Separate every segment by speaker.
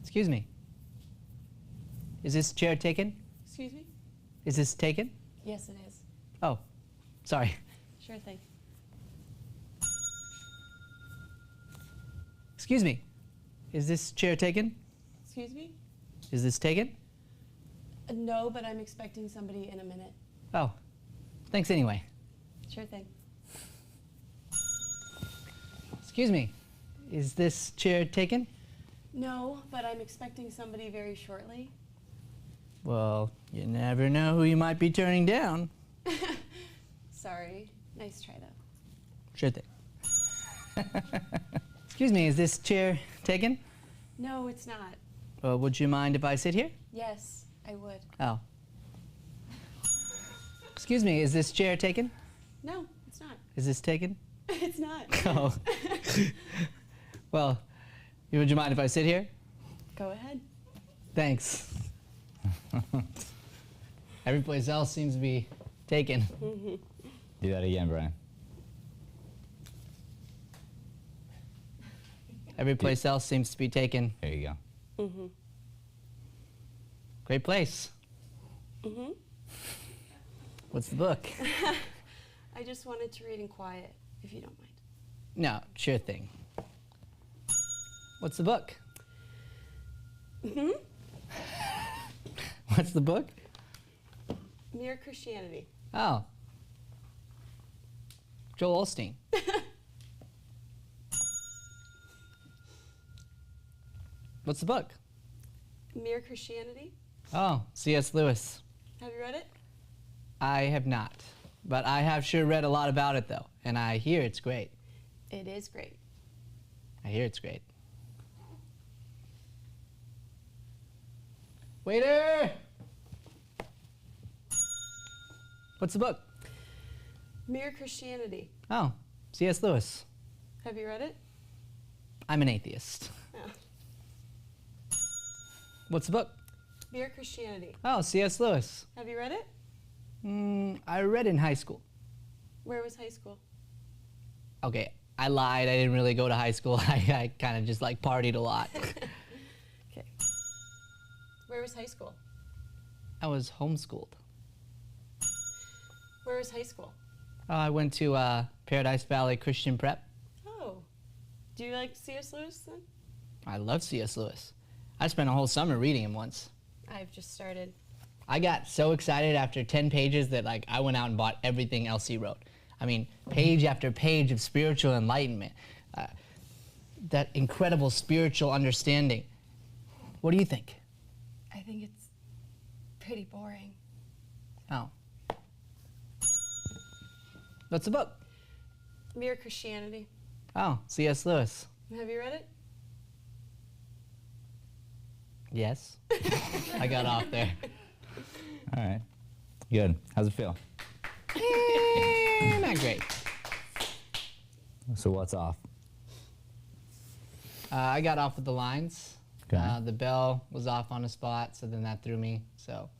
Speaker 1: Excuse me. Is this chair taken?
Speaker 2: Excuse me?
Speaker 1: Is this taken?
Speaker 2: Yes, it is.
Speaker 1: Oh, sorry.
Speaker 2: Sure thing.
Speaker 1: Excuse me. Is this chair taken?
Speaker 2: Excuse me?
Speaker 1: Is this taken?
Speaker 2: No, but I'm expecting somebody in a minute.
Speaker 1: Oh, thanks anyway.
Speaker 2: Sure thing.
Speaker 1: Excuse me. Is this chair taken?
Speaker 2: No, but I'm expecting somebody very shortly.
Speaker 1: Well, you never know who you might be turning down.
Speaker 2: Sorry. Nice try, though.
Speaker 1: Sure thing. Excuse me, is this chair taken?
Speaker 2: No, it's not.
Speaker 1: Would you mind if I sit here?
Speaker 2: Yes, I would.
Speaker 1: Oh. Excuse me, is this chair taken?
Speaker 2: No, it's not.
Speaker 1: Is this taken?
Speaker 2: It's not.
Speaker 1: Oh. Well, would you mind if I sit here?
Speaker 2: Go ahead.
Speaker 1: Thanks. Every place else seems to be taken.
Speaker 3: Do that again, Brian.
Speaker 1: Every place else seems to be taken.
Speaker 3: There you go.
Speaker 2: Mm-hmm.
Speaker 1: Great place.
Speaker 2: Mm-hmm.
Speaker 1: What's the book?
Speaker 2: I just wanted to read in quiet, if you don't mind.
Speaker 1: No, sure thing. What's the book?
Speaker 2: Mm-hmm.
Speaker 1: What's the book?
Speaker 2: Mere Christianity.
Speaker 1: Oh. Joel Osteen. What's the book?
Speaker 2: Mere Christianity.
Speaker 1: Oh, C.S. Lewis.
Speaker 2: Have you read it?
Speaker 1: I have not, but I have sure read a lot about it though, and I hear it's great.
Speaker 2: It is great.
Speaker 1: I hear it's great. Waiter! What's the book?
Speaker 2: Mere Christianity.
Speaker 1: Oh, C.S. Lewis.
Speaker 2: Have you read it?
Speaker 1: I'm an atheist.
Speaker 2: Oh.
Speaker 1: What's the book?
Speaker 2: Mere Christianity.
Speaker 1: Oh, C.S. Lewis.
Speaker 2: Have you read it?
Speaker 1: I read in high school.
Speaker 2: Where was high school?
Speaker 1: Okay, I lied. I didn't really go to high school. I kind of just like partied a lot.
Speaker 2: Okay. Where was high school?
Speaker 1: I was homeschooled.
Speaker 2: Where was high school?
Speaker 1: I went to Paradise Valley Christian Prep.
Speaker 2: Oh. Do you like C.S. Lewis then?
Speaker 1: I love C.S. Lewis. I spent a whole summer reading him once.
Speaker 2: I've just started.
Speaker 1: I got so excited after 10 pages that like I went out and bought everything else he wrote. I mean, page after page of spiritual enlightenment. That incredible spiritual understanding. What do you think?
Speaker 2: I think it's pretty boring.
Speaker 1: Oh. What's the book?
Speaker 2: Mere Christianity.
Speaker 1: Oh, C.S. Lewis.
Speaker 2: Have you read it?
Speaker 1: Yes. I got off there.
Speaker 3: All right. Good. How's it feel?
Speaker 1: Not great.
Speaker 3: So what's off?
Speaker 1: I got off with the lines.
Speaker 3: Okay.
Speaker 1: The bell was off on the spot, so then that threw me. So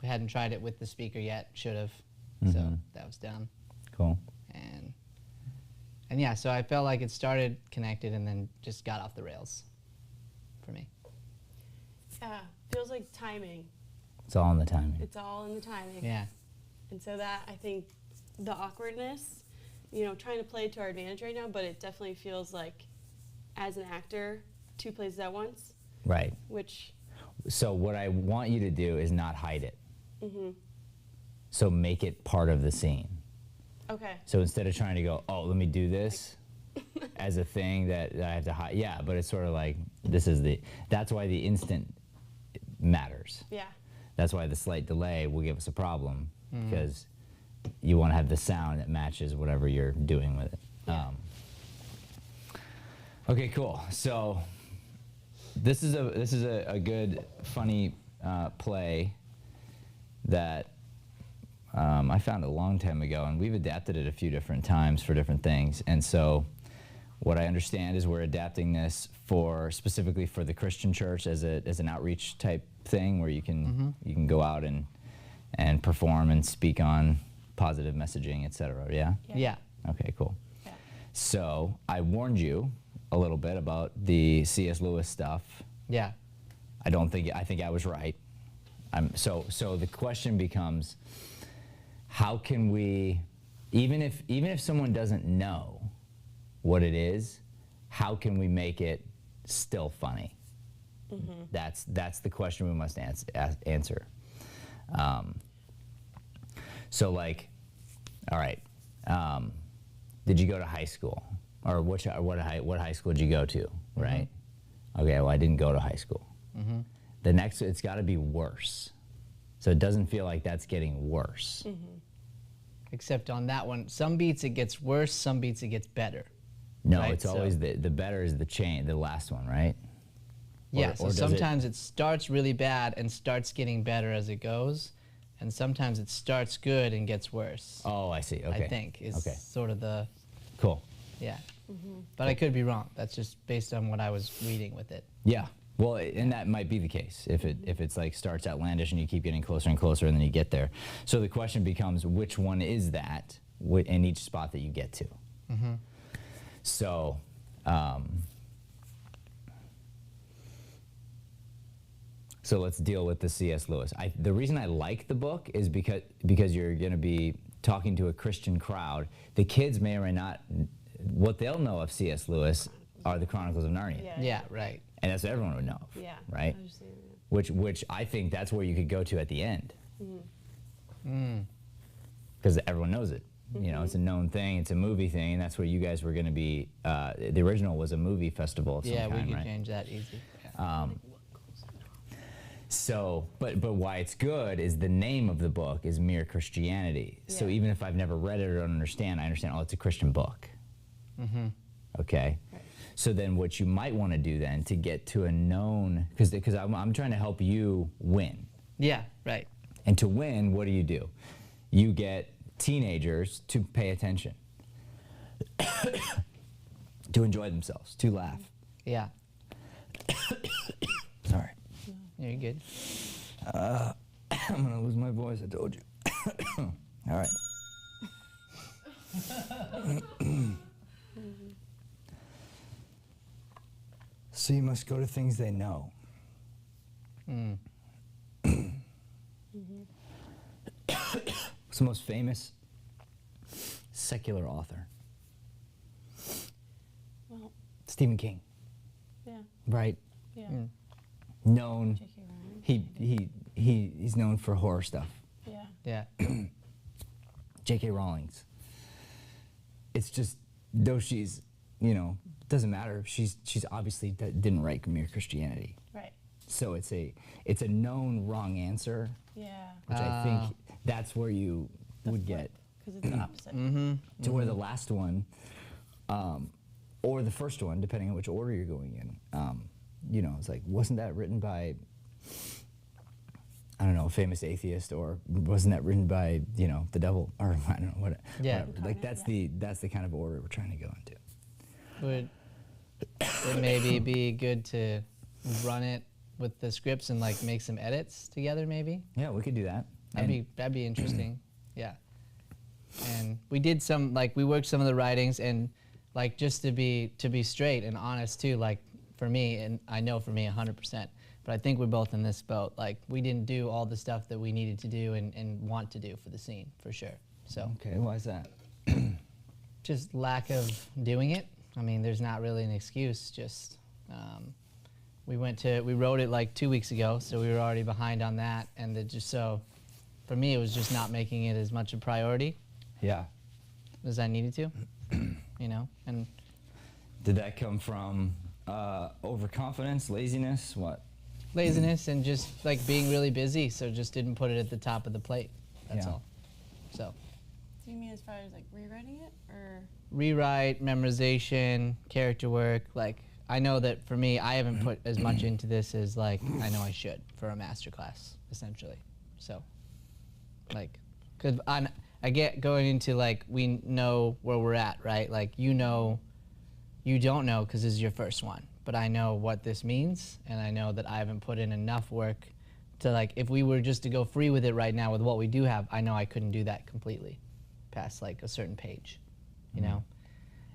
Speaker 1: we hadn't tried it with the speaker yet. Should have. So that was done.
Speaker 3: Cool.
Speaker 1: And yeah, so I felt like it started connected and then just got off the rails for me.
Speaker 2: Yeah. Feels like timing.
Speaker 3: It's all in the timing.
Speaker 2: It's all in the timing.
Speaker 1: Yeah.
Speaker 2: And so that, I think, the awkwardness, you know, trying to play to our advantage right now, but it definitely feels like, as an actor, 2 places at once.
Speaker 3: Right.
Speaker 2: Which.
Speaker 3: So what I want you to do is not hide it.
Speaker 2: Mm-hmm.
Speaker 3: So make it part of the scene.
Speaker 2: Okay.
Speaker 3: So instead of trying to go, oh, let me do this as a thing that I have to hide. Yeah, but it's sort of like, that's why the instant matters.
Speaker 2: Yeah.
Speaker 3: That's why the slight delay will give us a problem, because you want to have the sound that matches whatever you're doing with it.
Speaker 2: Yeah.
Speaker 3: Okay, cool. So this is a good, funny play that I found a long time ago, and we've adapted it a few different times for different things. And so what I understand is we're adapting this specifically for the Christian church as an outreach type thing where you can go out and perform and speak on positive messaging, etc. Yeah?
Speaker 1: Yeah.
Speaker 3: Okay, cool.
Speaker 2: Yeah.
Speaker 3: So I warned you a little bit about the C.S. Lewis stuff
Speaker 1: Yeah.
Speaker 3: I think I was right. So the question becomes, how can we, even if someone doesn't know what it is, how can we make it still funny? That's the question we must answer. So like, all right, did you go to high school, or what high school did you go to? Right. Okay. Well, I didn't go to high school. The next, it's got to be worse. So it doesn't feel like that's getting worse.
Speaker 1: Except on that one, some beats it gets worse, some beats it gets better.
Speaker 3: No,
Speaker 1: right?
Speaker 3: it's always the better is the last one, right?
Speaker 1: Yeah,
Speaker 3: Or
Speaker 1: so
Speaker 3: does
Speaker 1: sometimes it starts really bad and starts getting better as it goes, and sometimes it starts good and gets worse.
Speaker 3: Oh, I see. Okay.
Speaker 1: I think is
Speaker 3: okay.
Speaker 1: sort of the,
Speaker 3: Cool.
Speaker 1: yeah. But I could be wrong. That's just based on what I was reading with it.
Speaker 3: Yeah. Well, and that might be the case if it's like starts outlandish and you keep getting closer and closer and then you get there. So the question becomes, which one is that in each spot that you get to? So, so let's deal with the C.S. Lewis. The reason I like the book is because you're going to be talking to a Christian crowd. The kids may or may not, what they'll know of C.S. Lewis are the Chronicles of Narnia.
Speaker 1: Yeah, right.
Speaker 3: And that's what everyone would know of,
Speaker 2: Yeah.
Speaker 3: right?
Speaker 2: I was just saying that.
Speaker 3: Which I think that's where you could go to at the end. Because everyone knows it. You know, it's a known thing, it's a movie thing, and that's where you guys were going to be. The original was a movie festival of some
Speaker 1: Yeah,
Speaker 3: kind,
Speaker 1: we could
Speaker 3: right?
Speaker 1: change that easy. Yeah.
Speaker 3: So, but why it's good is the name of the book is Mere Christianity. So
Speaker 2: Yeah.
Speaker 3: even if I've never read it or don't understand, I understand, oh, it's a Christian book. Okay?
Speaker 2: Right.
Speaker 3: So then what you might want to do then to get to a known, because I'm trying to help you win.
Speaker 1: Yeah, right.
Speaker 3: And to win, what do? You get teenagers to pay attention, to enjoy themselves, to laugh.
Speaker 1: Yeah.
Speaker 3: Sorry.
Speaker 1: Yeah, you're good.
Speaker 3: I'm going to lose my voice, I told you. All right. So you must go to things they know. What's the most famous secular author?
Speaker 2: Well,
Speaker 3: Stephen King,
Speaker 2: yeah.
Speaker 3: right?
Speaker 2: Yeah.
Speaker 3: Known.
Speaker 2: J.K. Rowling.
Speaker 3: He's known for horror stuff.
Speaker 2: Yeah.
Speaker 1: Yeah.
Speaker 3: J.K. Rowling's. It's just, though she's, doesn't matter. She's obviously didn't write Mere Christianity.
Speaker 2: Right.
Speaker 3: So it's a known wrong answer,
Speaker 2: Yeah.
Speaker 3: which I think that's where you would get
Speaker 2: Because it's the opposite.
Speaker 3: to where the last one, or the first one, depending on which order you're going in. It's like, wasn't that written by, I don't know, a famous atheist, or wasn't that written by, the devil, or I don't know what.
Speaker 1: Yeah.
Speaker 3: Whatever. Like that's the kind of order we're trying to go into.
Speaker 1: Would it maybe be good to run it with the scripts and like make some edits together maybe?
Speaker 3: Yeah, we could do that.
Speaker 1: That'd be interesting. Yeah. And we did we worked some of the writings, and like just to be straight and honest too, like for me, and I know for me 100%, but I think we're both in this boat. Like we didn't do all the stuff that we needed to do and want to do for the scene, for sure. So
Speaker 3: Okay, why is that?
Speaker 1: just lack of doing it. I mean, there's not really an excuse, just we wrote it like 2 weeks ago, so we were already behind on that, and for me, it was just not making it as much a priority
Speaker 3: Yeah.
Speaker 1: as I needed to, and
Speaker 3: Did that come from overconfidence, laziness, what?
Speaker 1: laziness, and just like being really busy, so just didn't put it at the top of the plate, that's
Speaker 3: Yeah.
Speaker 1: all. So
Speaker 2: Do you mean as far as like rewriting it, or?
Speaker 1: rewrite, memorization, character work, like I know that for me, I haven't put as much into this as like I know I should for a master class, essentially. So, like, cause I get going into like we know where we're at, right? Like you don't know because this is your first one, but I know what this means, and I know that I haven't put in enough work to like if we were just to go free with it right now with what we do have, I know I couldn't do that completely past like a certain page,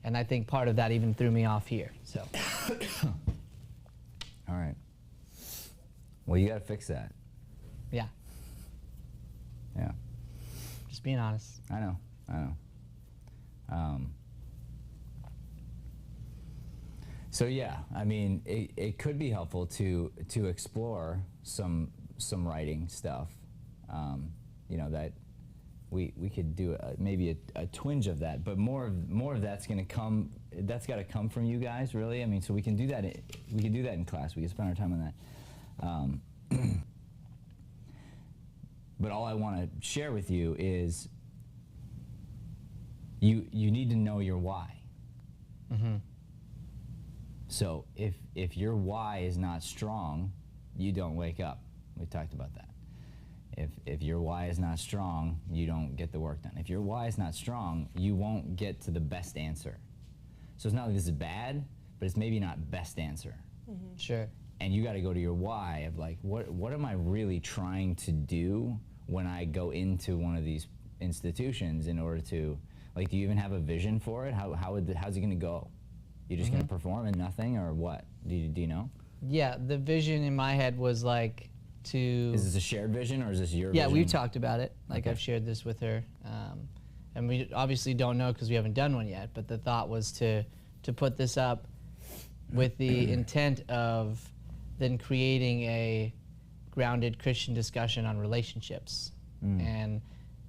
Speaker 1: and I think part of that even threw me off here. So,
Speaker 3: All right. Well, you got to fix that.
Speaker 1: Yeah,
Speaker 3: Yeah.
Speaker 1: just being honest.
Speaker 3: I know. So yeah, I mean, it could be helpful to explore some writing stuff. You know, that we could do maybe a twinge of that, but more of that's going to come. That's got to come from you guys, really. I mean, so we can do that. We can do that in class. We can spend our time on that. But all I want to share with you is you need to know your why.
Speaker 1: Mm-hmm.
Speaker 3: So if your why is not strong, you don't wake up. We talked about that. If your why is not strong, you don't get the work done. If your why is not strong, you won't get to the best answer. So it's not like this is bad, but it's maybe not best answer.
Speaker 2: Mm-hmm.
Speaker 1: Sure.
Speaker 3: And you got to go to your why of like, what am I really trying to do when I go into one of these institutions in order to, like, do you even have a vision for it? How's it going to go? You just going to perform and nothing, or what? Do you know?
Speaker 1: Yeah, the vision in my head was like to.
Speaker 3: Is this a shared vision or is this your
Speaker 1: Yeah,
Speaker 3: vision?
Speaker 1: we've talked about it. Like
Speaker 3: Okay.
Speaker 1: I've shared this with her, and we obviously don't know because we haven't done one yet. But the thought was to put this up with the intent of then creating a grounded Christian discussion on relationships, and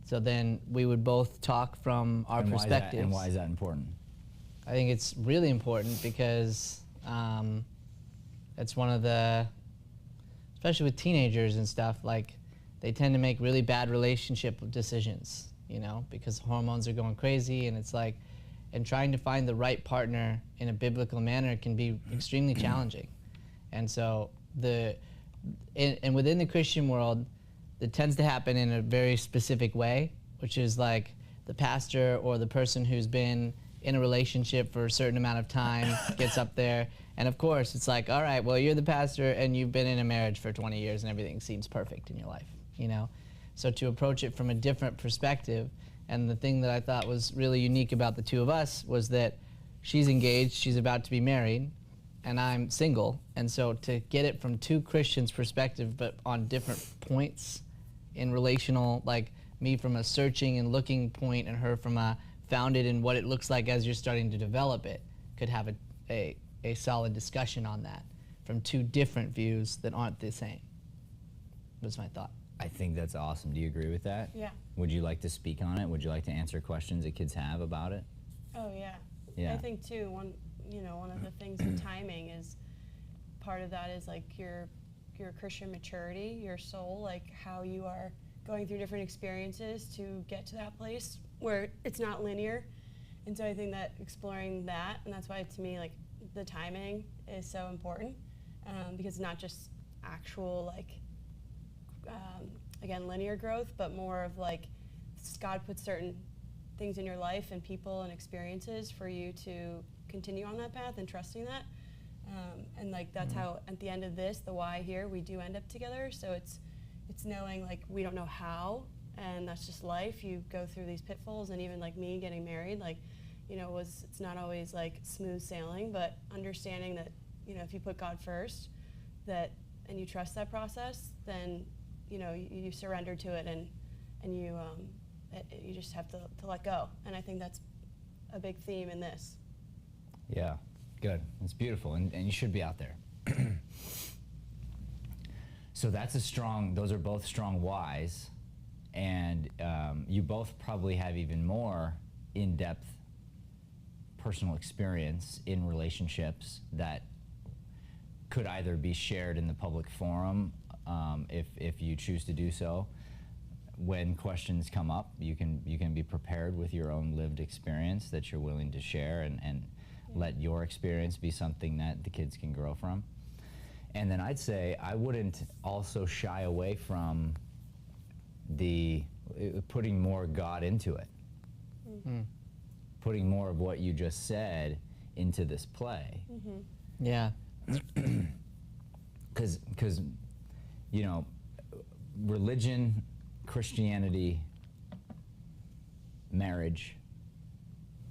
Speaker 1: so then we would both talk from our
Speaker 3: And
Speaker 1: perspectives.
Speaker 3: why is that important?
Speaker 1: I think it's really important because it's one of the, especially with teenagers and stuff, like they tend to make really bad relationship decisions, you know, because hormones are going crazy, and it's like, and trying to find the right partner in a biblical manner can be extremely challenging. And so and within the Christian world, it tends to happen in a very specific way, which is like the pastor or the person who's been in a relationship for a certain amount of time gets up there, and of course it's like, all right, well, you're the pastor and you've been in a marriage for 20 years and everything seems perfect in your life, you know? So to approach it from a different perspective, and the thing that I thought was really unique about the two of us was that she's engaged, she's about to be married, and I'm single, and so to get it from two Christians' perspective but on different points in relational, like me from a searching and looking point and her from a founded in what it looks like as you're starting to develop it, could have a solid discussion on that from two different views that aren't the same, was my thought.
Speaker 3: I think that's awesome. Do you agree with that?
Speaker 2: Yeah.
Speaker 3: Would you like to speak on it? Would you like to answer questions that kids have about it?
Speaker 2: Oh yeah.
Speaker 3: Yeah.
Speaker 2: I think too, one of the things with timing is part of that is like your Christian maturity, your soul, like how you are going through different experiences to get to that place where it's not linear. And so I think that exploring that, and that's why to me like the timing is so important, because it's not just actual like again linear growth, but more of like God puts certain things in your life and people and experiences for you to continue on that path and trusting that, and like that's how at the end of this, the why here, we do end up together. So it's knowing like we don't know how, and that's just life. You go through these pitfalls, and even like me getting married, like, you know, it's not always like smooth sailing, but understanding that, you know, if you put God first, that and you trust that process, then you know you surrender to it, and you just have to let go. And I think that's a big theme in this.
Speaker 3: Yeah, good. It's beautiful, and you should be out there. So those are both strong whys, and you both probably have even more in-depth personal experience in relationships that could either be shared in the public forum, if you choose to do so. When questions come up, you can be prepared with your own lived experience that you're willing to share, and let your experience be something that the kids can grow from. And then I'd say I wouldn't also shy away from putting more God into it.
Speaker 1: Mm.
Speaker 3: Putting more of what you just said into this play.
Speaker 2: Mm-hmm.
Speaker 1: Yeah.
Speaker 3: Because you know, religion, Christianity, marriage,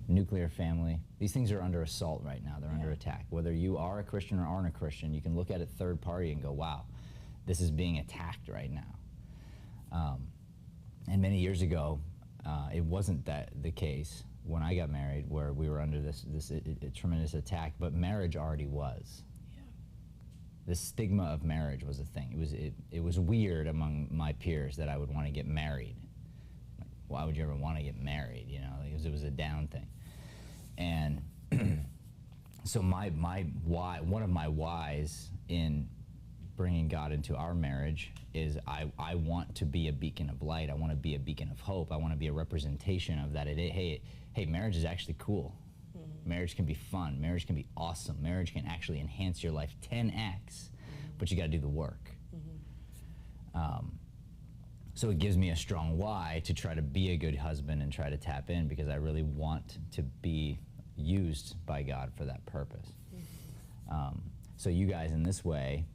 Speaker 3: nuclear family, these things are under assault right now. They're under attack. Whether you are a Christian or aren't a Christian, you can look at it third party and go, wow, this is being attacked right now. And many years ago, it wasn't that the case when I got married, where we were under this tremendous attack, but marriage already was.
Speaker 2: Yeah.
Speaker 3: The stigma of marriage was a thing. It was weird among my peers that I would want to get married. Like, why would you ever want to get married? You know, it was a down thing. And so my why, one of my whys in bringing God into our marriage is I want to be a beacon of light. I want to be a beacon of hope. I want to be a representation of that. Hey, marriage is actually cool. Marriage can be fun. Marriage can be awesome. Marriage can actually enhance your life 10x, but you got to do the work. So it gives me a strong why to try to be a good husband and try to tap in, because I really want to be used by God for that purpose. So you guys, in this way,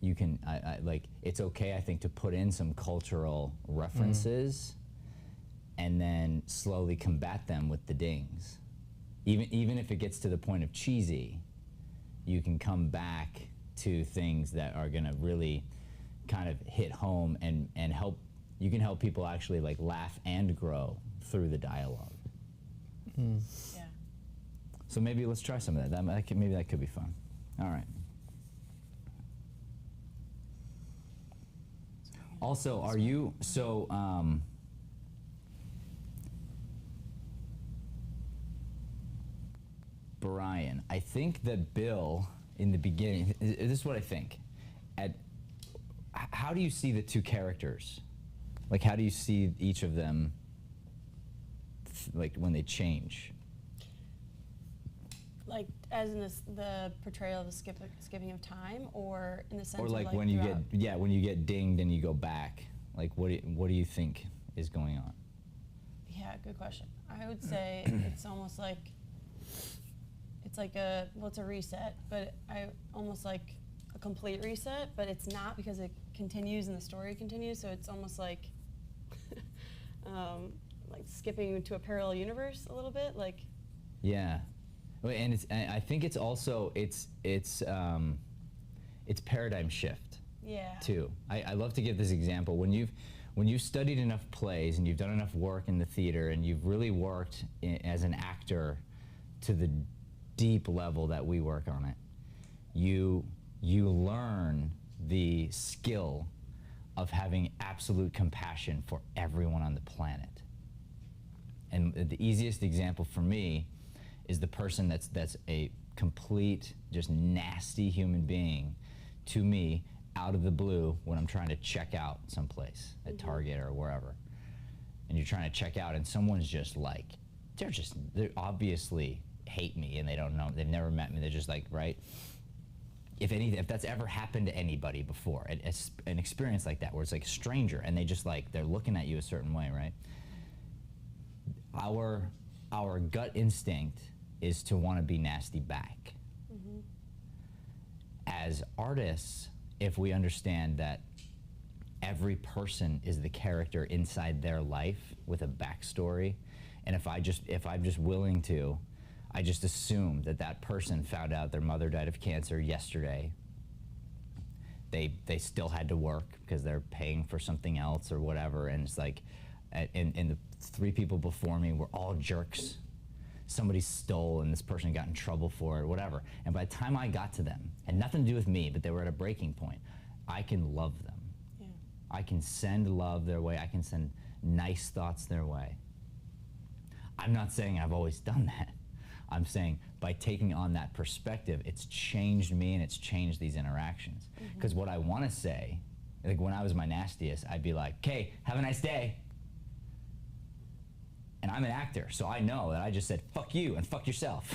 Speaker 3: you can, like, it's okay, I think, to put in some cultural references and then slowly combat them with the dings. Even if it gets to the point of cheesy, you can come back to things that are gonna really kind of hit home and help, you can help people actually like laugh and grow through the dialogue.
Speaker 2: Yeah.
Speaker 3: So maybe let's try some of that. Maybe that could be fun. All right. Also, are you, so, Brian, I think that Bill, in the beginning, this is what I think. How do you see the two characters? Like, how do you see each of them, like, when they change?
Speaker 2: Like, as in the portrayal of the skipping of time, or in the sense
Speaker 3: Or like,
Speaker 2: of like
Speaker 3: when you
Speaker 2: throughout?
Speaker 3: get, when you get dinged and you go back, like, what do you think is going on?
Speaker 2: Yeah, good question. I would say it's almost like, it's like it's a reset, but I almost like a complete reset, but it's not, because it continues and the story continues, so it's almost like like skipping to a parallel universe a little bit, like.
Speaker 3: Yeah, and I think it's also it's paradigm shift.
Speaker 2: Yeah.
Speaker 3: Too. I love to give this example. When you've studied enough plays and you've done enough work in the theater and you've really worked as an actor to the deep level that we work on it, you learn the skill of having absolute compassion for everyone on the planet. And the easiest example for me is the person that's a complete, just nasty human being to me out of the blue when I'm trying to check out someplace at Target or wherever. And you're trying to check out and someone's just like, they obviously hate me and they don't know, they've never met me, they're just like, right? If that's ever happened to anybody before, an experience like that where it's like a stranger and they just like, they're looking at you a certain way, right? Our gut instinct is to want to be nasty back. As artists, if we understand that every person is the character inside their life with a backstory, and if I'm just willing to, I just assume that person found out their mother died of cancer yesterday. They still had to work because they're paying for something else or whatever, and it's like, and the three people before me were all jerks. Somebody stole and this person got in trouble for it, whatever. And by the time I got to them, had nothing to do with me, but they were at a breaking point, I can love them.
Speaker 2: Yeah.
Speaker 3: I can send love their way. I can send nice thoughts their way. I'm not saying I've always done that. I'm saying by taking on that perspective, it's changed me and it's changed these interactions. Because what I want to say, like when I was my nastiest, I'd be like, okay, have a nice day. And I'm an actor, so I know that I just said, fuck you and fuck yourself,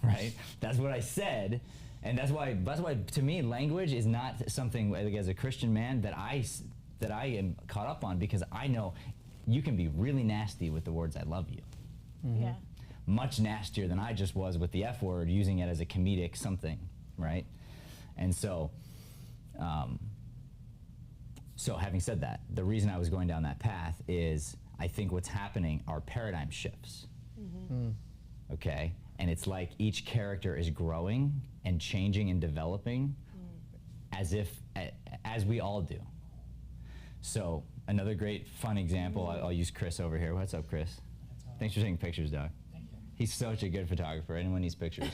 Speaker 3: right? That's what I said, and that's why to me, language is not something, like, as a Christian man, that I am caught up on, because I know you can be really nasty with the words, I love you.
Speaker 2: Yeah.
Speaker 3: Much nastier than I just was with the F word, using it as a comedic something, right? And so, so having said that, the reason I was going down that path is, I think what's happening are paradigm shifts, okay? And it's like each character is growing and changing and developing as we all do. So another great fun example, I'll use Chris over here. What's up, Chris? Thanks for taking pictures, dog.
Speaker 4: Thank you.
Speaker 3: He's such a good photographer. Anyone needs pictures.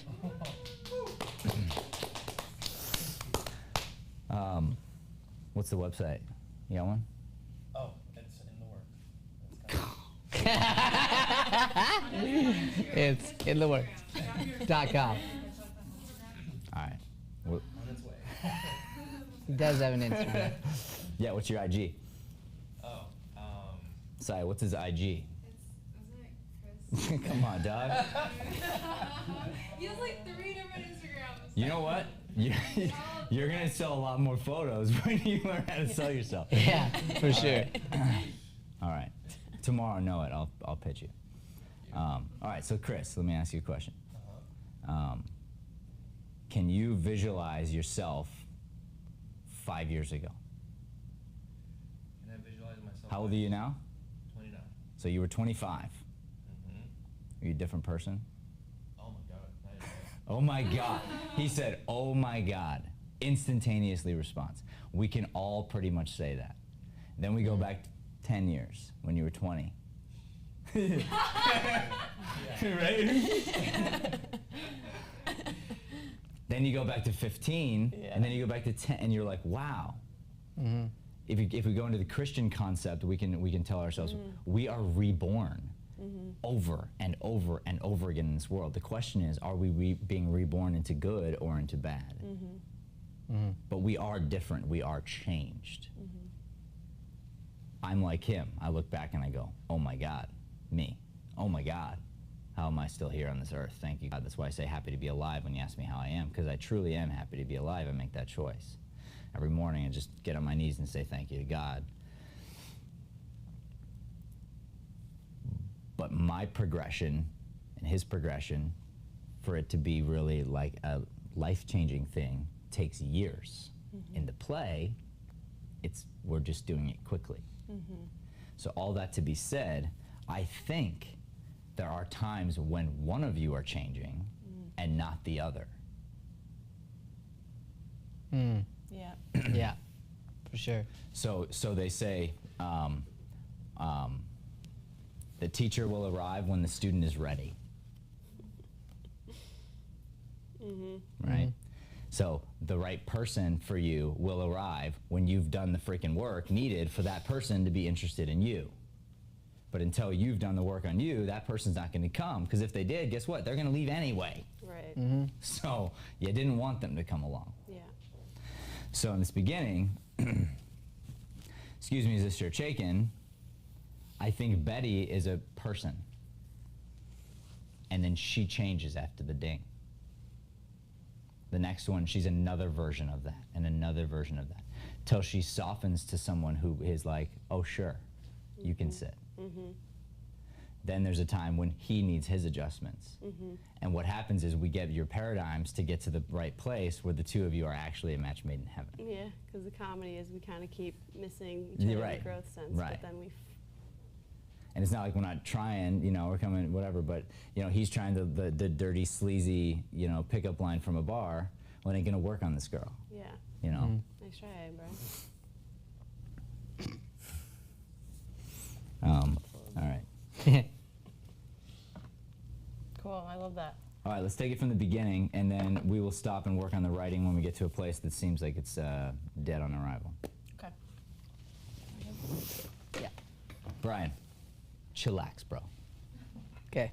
Speaker 3: What's the website? You got one?
Speaker 4: Oh, it's in the works.
Speaker 1: It's in the works. .com.
Speaker 3: All right. Well,
Speaker 4: On its way.
Speaker 1: He does have an Instagram.
Speaker 3: yeah, what's your IG?
Speaker 4: Oh,
Speaker 3: Sai, what's his IG?
Speaker 5: Wasn't it Chris?
Speaker 3: Come on, dog.
Speaker 5: He has like 3 different Instagrams.
Speaker 3: You know what? You're going to sell a lot more photos when you learn how to sell yourself.
Speaker 1: Yeah, for sure.
Speaker 3: All right. Tomorrow, know it. I'll pitch you. All right. So, Chris, let me ask you a question. Can you visualize yourself 5 years ago?
Speaker 4: can I visualize myself?
Speaker 3: How old are you now?
Speaker 4: 29.
Speaker 3: So you were 25. Are you a different person?
Speaker 4: Oh my God. Not even.
Speaker 3: Oh my God. He said, oh my God. Instantaneously response. We can all pretty much say that. Then we go back 10 years when you were 20. Right? Then you go back to 15, and then you go back to 10, and you're like, wow. If we go into the Christian concept, we can tell ourselves we are reborn over and over and over again in this world. The question is, are we being reborn into good or into bad? But we are different. We are changed. I'm like him. I look back and I go, oh my God, me. Oh my God, how am I still here on this earth? Thank you, God. That's why I say happy to be alive when you ask me how I am, because I truly am happy to be alive. I make that choice. Every morning I just get on my knees and say thank you to God. But my progression and his progression, for it to be really like a life-changing thing, takes years. In the play, we're just doing it quickly. So all that to be said, I think there are times when one of you are changing and not the other.
Speaker 2: Yeah.
Speaker 1: Yeah, for sure.
Speaker 3: So they say the teacher will arrive when the student is ready. Right? So the right person for you will arrive when you've done the freaking work needed for that person to be interested in you. But until you've done the work on you, that person's not going to come, because if they did, guess what? They're going to leave anyway.
Speaker 2: Right.
Speaker 3: So you didn't want them to come along.
Speaker 2: Yeah.
Speaker 3: So in this beginning, excuse me, Mr. Chaikin, I think Betty is a person. And then she changes after the ding. The next one, she's another version of that, and another version of that, till she softens to someone who is like, oh sure, you can sit. Then there's a time when he needs his adjustments. And what happens is we get your paradigms to get to the right place where the two of you are actually a match made in heaven.
Speaker 2: Yeah, because the comedy is we kind of keep missing each
Speaker 3: You're
Speaker 2: other
Speaker 3: right.
Speaker 2: in the growth sense,
Speaker 3: Right.
Speaker 2: but then we
Speaker 3: And it's not like we're not trying, we're coming, whatever, but, he's trying the dirty, sleazy, pickup line from a bar. Well, it ain't gonna work on this girl,
Speaker 2: yeah. Nice try, bro.
Speaker 3: All right.
Speaker 2: Cool, I love that.
Speaker 3: All right, let's take it from the beginning, and then we will stop and work on the writing when we get to a place that seems like it's dead on arrival.
Speaker 2: Okay.
Speaker 1: Yeah.
Speaker 3: Brian, chillax, bro.
Speaker 1: Okay.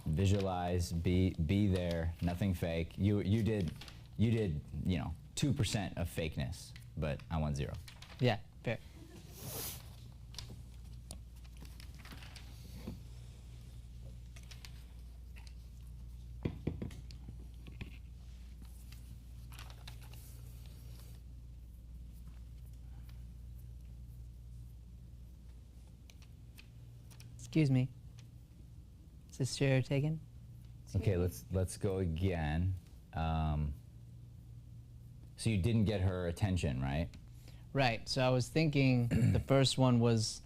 Speaker 3: Visualize, be there, nothing fake. You did 2% of fakeness, but I want 0.
Speaker 1: Yeah, fair. Excuse me. Is this chair taken?
Speaker 3: Okay, let's go again. So you didn't get her attention, right?
Speaker 1: Right. So I was thinking the first one was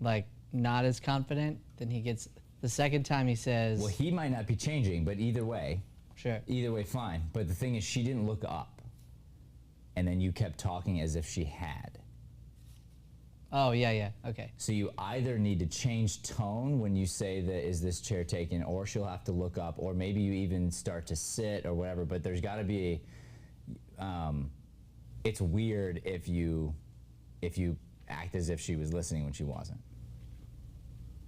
Speaker 1: like not as confident. Then he gets the second time he says,
Speaker 3: Well, he might not be changing, but either way,
Speaker 1: sure.
Speaker 3: fine. But the thing is, she didn't look up. and then you kept talking as if she had.
Speaker 1: Oh, yeah, okay.
Speaker 3: So you either need to change tone when you say that, is this chair taken, or she'll have to look up, or maybe you even start to sit or whatever, but there's gotta be, it's weird if you act as if she was listening when she wasn't.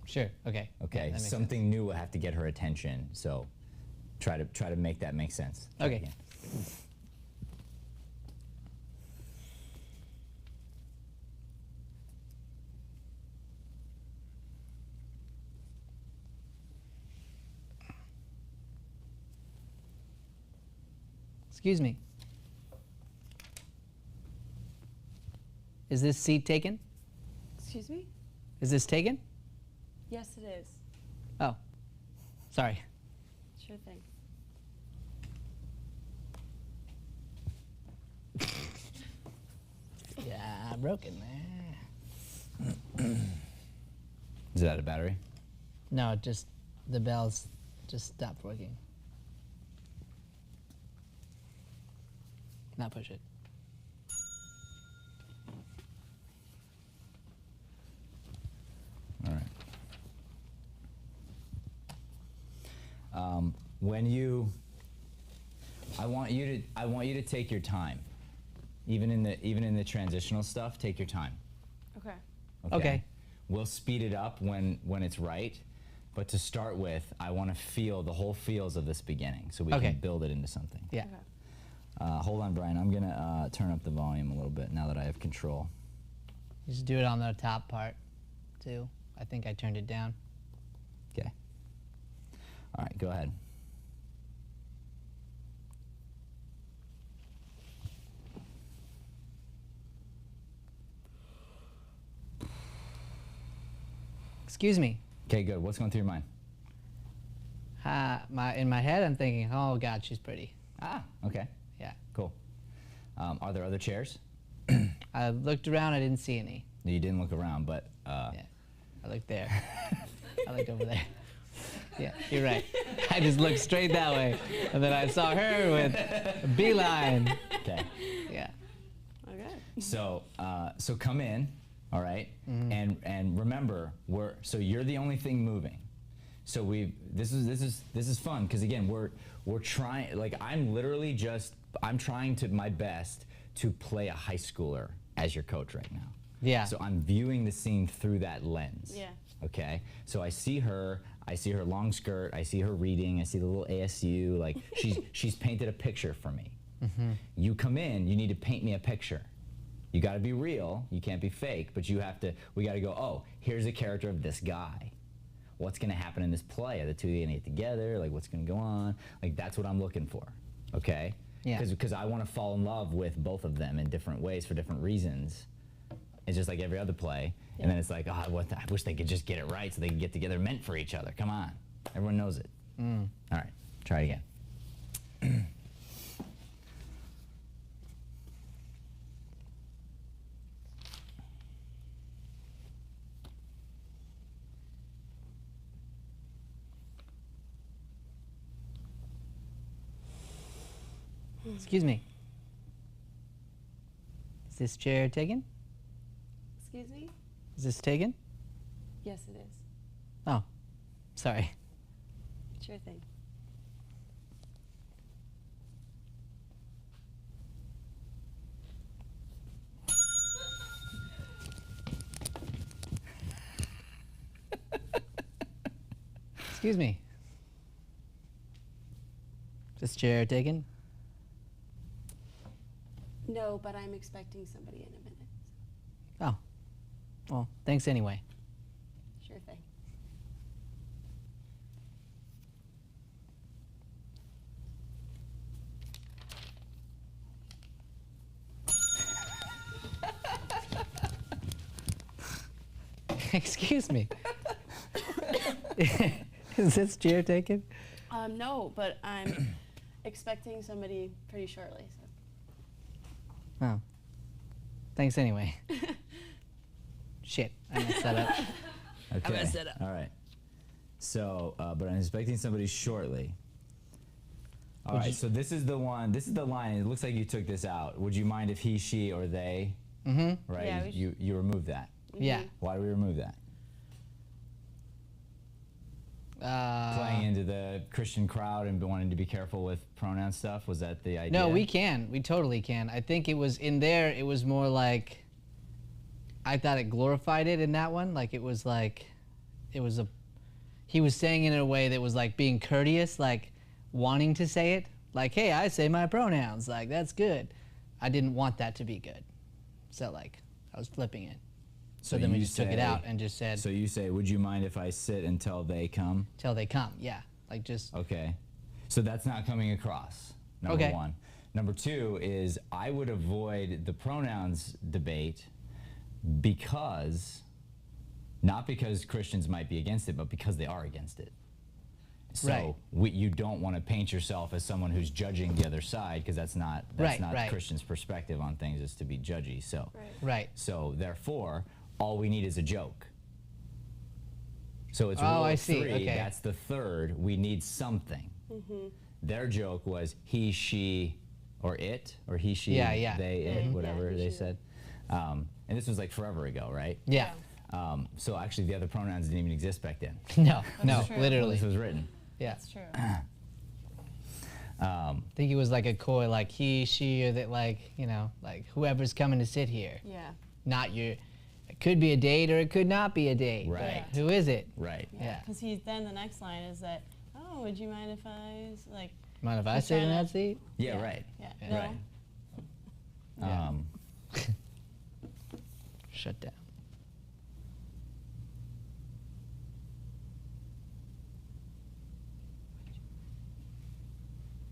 Speaker 1: Sure, okay.
Speaker 3: Okay,
Speaker 1: Yeah, that makes
Speaker 3: something new will have to get her attention, so try to make that make sense. Try it
Speaker 1: Okay.
Speaker 3: again.
Speaker 1: Excuse me. Is this seat taken?
Speaker 2: Excuse me?
Speaker 1: Is this taken?
Speaker 2: Yes, it is.
Speaker 1: Oh, sorry.
Speaker 2: Sure thing.
Speaker 1: Yeah, broken there.
Speaker 3: Is that a battery?
Speaker 1: No, just the bells just stopped working. Now push it.
Speaker 3: All right. When you, I want you to take your time. Even in the transitional stuff, take your time.
Speaker 2: Okay.
Speaker 1: Okay.
Speaker 3: We'll speed it up when it's right, but to start with, I want to feel the whole feels of this beginning, so we
Speaker 1: Okay.
Speaker 3: can build it into something.
Speaker 1: Yeah.
Speaker 2: Okay.
Speaker 3: Hold on, Brian. I'm gonna turn up the volume a little bit now that I have control.
Speaker 1: Just do it on the top part, too. I think I turned it down.
Speaker 3: Okay. All right, go ahead.
Speaker 1: Excuse me.
Speaker 3: Okay, good. What's going through your mind?
Speaker 1: In my head, I'm thinking, oh God, she's pretty.
Speaker 3: Ah, okay.
Speaker 1: Yeah.
Speaker 3: Cool. Are there other chairs?
Speaker 1: I looked around, I didn't see any.
Speaker 3: You didn't look around, but
Speaker 1: Yeah. I looked there. I looked over there. Yeah, you're right. I just looked straight that way, and then I saw her with a beeline.
Speaker 3: okay.
Speaker 1: Yeah.
Speaker 2: Okay.
Speaker 3: So come in, all right? And remember, so you're the only thing moving. So this is fun because again we're trying, like I'm trying to my best to play a high schooler as your coach right now.
Speaker 1: Yeah.
Speaker 3: So I'm viewing the scene through that lens.
Speaker 2: Yeah.
Speaker 3: Okay. So I see her long skirt, I see her reading, I see the little ASU, like she's painted a picture for me. You come in, you need to paint me a picture. You got to be real, you can't be fake, but we got to go, oh, here's a character of this guy. What's going to happen in this play? Are the two going to get together? Like, what's going to go on? Like, that's what I'm looking for, okay?
Speaker 1: Yeah.
Speaker 3: Because I want to fall in love with both of them in different ways for different reasons. It's just like every other play.
Speaker 2: Yeah.
Speaker 3: And then it's like, oh, I wish they could just get it right so they can get together meant for each other. Come on. Everyone knows it. All right, try it again.
Speaker 1: Excuse me. Is this chair taken?
Speaker 2: Excuse me?
Speaker 1: Is this taken?
Speaker 2: Yes, it is.
Speaker 1: Oh, sorry.
Speaker 2: Sure thing.
Speaker 1: Excuse me. Is this chair taken?
Speaker 2: No, but I'm expecting somebody in a minute.
Speaker 1: Oh. Well, thanks anyway.
Speaker 2: Sure thing.
Speaker 1: Excuse me. Is this chair taken?
Speaker 2: No, but I'm expecting somebody pretty shortly. So.
Speaker 1: Oh. Thanks anyway. Shit, I messed that up.
Speaker 3: Okay.
Speaker 1: messed it up.
Speaker 3: All right. So, but I'm expecting somebody shortly. All right, so this is the one. This is the line. It looks like you took this out. Would you mind if he, she, or they?
Speaker 1: Mm-hmm.
Speaker 3: Right.
Speaker 2: Yeah,
Speaker 3: you remove that.
Speaker 1: Yeah.
Speaker 3: Why do we remove that? Playing into the Christian crowd and wanting to be careful with pronoun stuff. Was that the idea?
Speaker 1: No, we can. We totally can. I think it was in there. It was more like, I thought it glorified it in that one. Like it was like, he was saying it in a way that was like being courteous, like wanting to say it. Like, hey, I say my pronouns. Like, that's good. I didn't want that to be good. So like, I was flipping it. So then we just took it out and just said.
Speaker 3: So you say, would you mind if I sit until they come?
Speaker 1: Till they come, yeah. Like just.
Speaker 3: Okay. So that's not coming across, number
Speaker 1: Okay.
Speaker 3: one. Number two is I would avoid the pronouns debate because, not because Christians might be against it, but because they are against it. So you don't want to paint yourself as someone who's judging the other side, because that's not Christians' perspective on things, is to be judgy. So,
Speaker 1: Right.
Speaker 3: so therefore, all we need is a joke. So it's
Speaker 1: Oh,
Speaker 3: rule
Speaker 1: I
Speaker 3: of
Speaker 1: see.
Speaker 3: three.
Speaker 1: Okay.
Speaker 3: That's the third. We need something. Their joke was he, she, or it, or he, she,
Speaker 1: Yeah, yeah.
Speaker 3: they, it, whatever
Speaker 2: he,
Speaker 3: they
Speaker 2: she,
Speaker 3: said. And this was like forever ago, right?
Speaker 1: Yeah.
Speaker 3: So actually, the other pronouns didn't even exist back then.
Speaker 1: No, no,
Speaker 5: true.
Speaker 3: When
Speaker 1: literally.
Speaker 3: this was written.
Speaker 1: Yeah.
Speaker 5: That's true.
Speaker 1: I think it was like a coy, like he, she, or that, like, you know, like whoever's coming to sit here.
Speaker 2: Yeah.
Speaker 1: Not your, it could be a date or it could not be a date.
Speaker 3: Right.
Speaker 1: Like, who is it?
Speaker 3: Right.
Speaker 1: Yeah.
Speaker 2: Because then the next line is that, oh, would you mind if I, like,
Speaker 1: Mind if I
Speaker 2: He's
Speaker 1: sit in
Speaker 2: trying
Speaker 1: that
Speaker 2: to-
Speaker 1: seat?
Speaker 3: Yeah, right.
Speaker 2: yeah,
Speaker 1: Yeah.
Speaker 2: no?
Speaker 3: Right.
Speaker 1: Yeah. Shut down.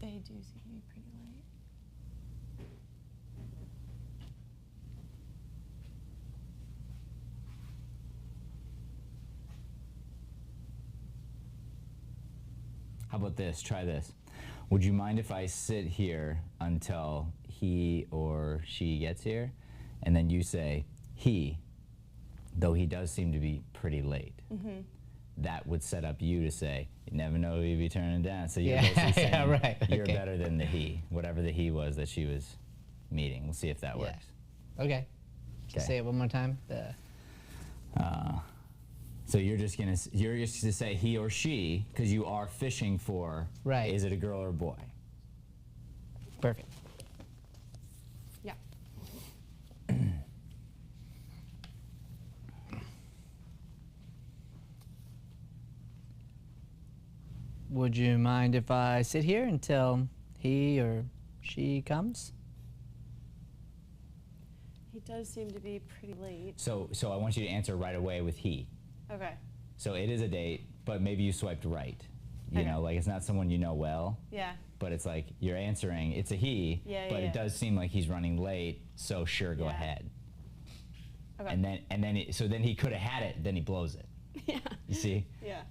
Speaker 2: They do seem to be pretty late.
Speaker 3: How about this? Try this. Would you mind if I sit here until he or she gets here? And then you say, he, though he does seem to be pretty late. That would set up you to say, you never know who you'd be turning down. So you're
Speaker 1: Yeah,
Speaker 3: basically saying,
Speaker 1: yeah, right,
Speaker 3: you're
Speaker 1: okay.
Speaker 3: better than the he, whatever the he was that she was meeting. We'll see if that
Speaker 1: Yeah.
Speaker 3: works.
Speaker 1: Okay.
Speaker 3: Okay.
Speaker 1: Say it one more time.
Speaker 3: So you're just gonna say he or she, because you are fishing for,
Speaker 1: Right.
Speaker 3: is it a girl or a boy?
Speaker 1: Perfect.
Speaker 2: Yeah.
Speaker 1: Would you mind if I sit here until he or she comes?
Speaker 2: He does seem to be pretty late.
Speaker 3: So I want you to answer right away with he.
Speaker 2: Okay.
Speaker 3: So it is a date, but maybe you swiped right. You
Speaker 2: Okay.
Speaker 3: know, like it's not someone you know well,
Speaker 2: Yeah.
Speaker 3: but it's like you're answering, it's a he,
Speaker 2: Yeah,
Speaker 3: but
Speaker 2: yeah,
Speaker 3: it does seem like he's running late, so sure, go
Speaker 2: Yeah.
Speaker 3: ahead.
Speaker 2: Okay.
Speaker 3: And then so then he could have had it, then he blows it.
Speaker 2: yeah.
Speaker 3: You see?
Speaker 2: Yeah.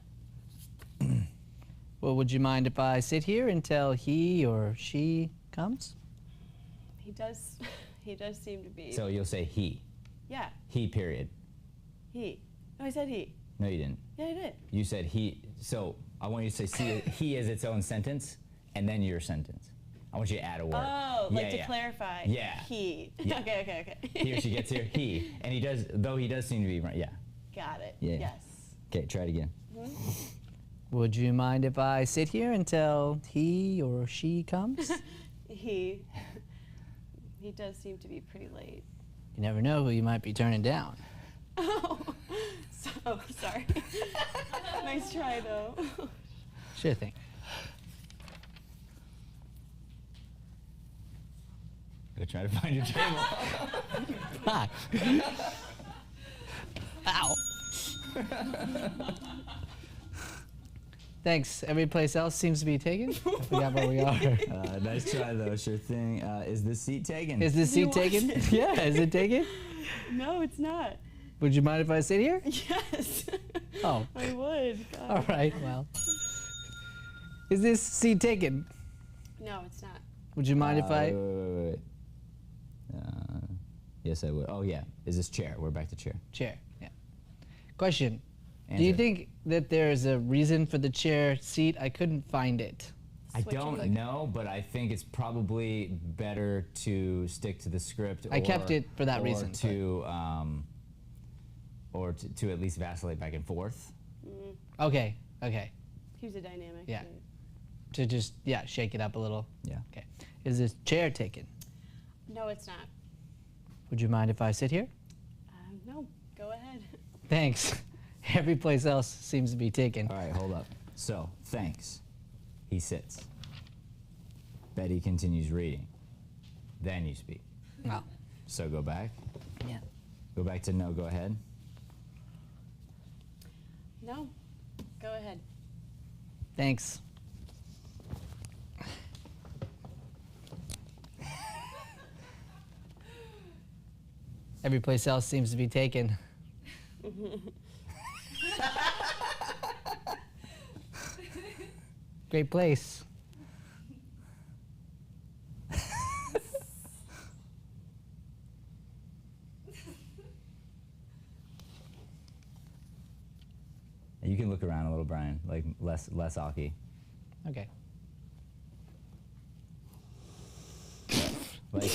Speaker 1: Well, would you mind if I sit here until he or she comes?
Speaker 2: He does. He does seem to be.
Speaker 3: So you'll say he.
Speaker 2: yeah.
Speaker 3: He, period.
Speaker 2: He. No, I said he.
Speaker 3: No, you didn't.
Speaker 2: Yeah, I did.
Speaker 3: You said he. So I want you to say see, he as its own sentence, and then your sentence. I want you to add a word.
Speaker 2: Oh,
Speaker 3: Yeah,
Speaker 2: like to
Speaker 3: yeah.
Speaker 2: clarify.
Speaker 3: Yeah.
Speaker 2: He.
Speaker 3: Yeah.
Speaker 2: Okay.
Speaker 3: He or she gets here, he. And he does, though he does seem to be right. Yeah.
Speaker 2: Got it.
Speaker 3: Yeah.
Speaker 2: Yes.
Speaker 3: Okay, try it again.
Speaker 1: Would you mind if I sit here until he or she comes?
Speaker 2: He. He does seem to be pretty late.
Speaker 1: You never know who you might be turning down.
Speaker 2: Oh. So sorry. Nice try though.
Speaker 1: Sure thing.
Speaker 3: Go try to find your table.
Speaker 1: Fuck. Ow. Thanks. Every place else seems to be taken. I forgot where we are.
Speaker 3: Nice try, though. Sure thing. Is this seat taken?
Speaker 1: Is this
Speaker 2: Do you
Speaker 1: seat taken? Yeah, is it taken?
Speaker 2: No, it's not.
Speaker 1: Would you mind if I sit here?
Speaker 2: Yes.
Speaker 1: Oh.
Speaker 2: I would. God.
Speaker 1: All right, well. Is this seat taken?
Speaker 2: No, it's not.
Speaker 1: Would you mind if I...
Speaker 3: Wait. Yes, I would. Oh, yeah. Is this chair? We're back to chair.
Speaker 1: Chair, yeah. Question. Do you
Speaker 3: Answer.
Speaker 1: think that there is a reason for the chair seat? I couldn't find it.
Speaker 3: I
Speaker 2: switching?
Speaker 3: don't know, but I think it's probably better to stick to the script.
Speaker 1: I kept it for that
Speaker 3: or
Speaker 1: reason,
Speaker 3: to at least vacillate back and forth.
Speaker 1: Okay. Okay.
Speaker 2: Keeps it dynamic.
Speaker 1: Yeah.
Speaker 2: right?
Speaker 1: To just shake it up a little.
Speaker 3: Yeah.
Speaker 1: Okay. Is this chair taken?
Speaker 2: No, it's not.
Speaker 1: Would you mind if I sit here?
Speaker 2: No, go ahead.
Speaker 1: Thanks. Every place else seems to be taken.
Speaker 3: All right, hold up. So, thanks. He sits. Betty continues reading. Then you speak.
Speaker 1: No.
Speaker 3: So go back.
Speaker 1: Yeah.
Speaker 3: Go back to no, go ahead.
Speaker 2: No, go ahead.
Speaker 1: Thanks. Every place else seems to be taken. Great place.
Speaker 3: You can look around a little, Brian, like less Aki.
Speaker 1: Okay.
Speaker 3: Like,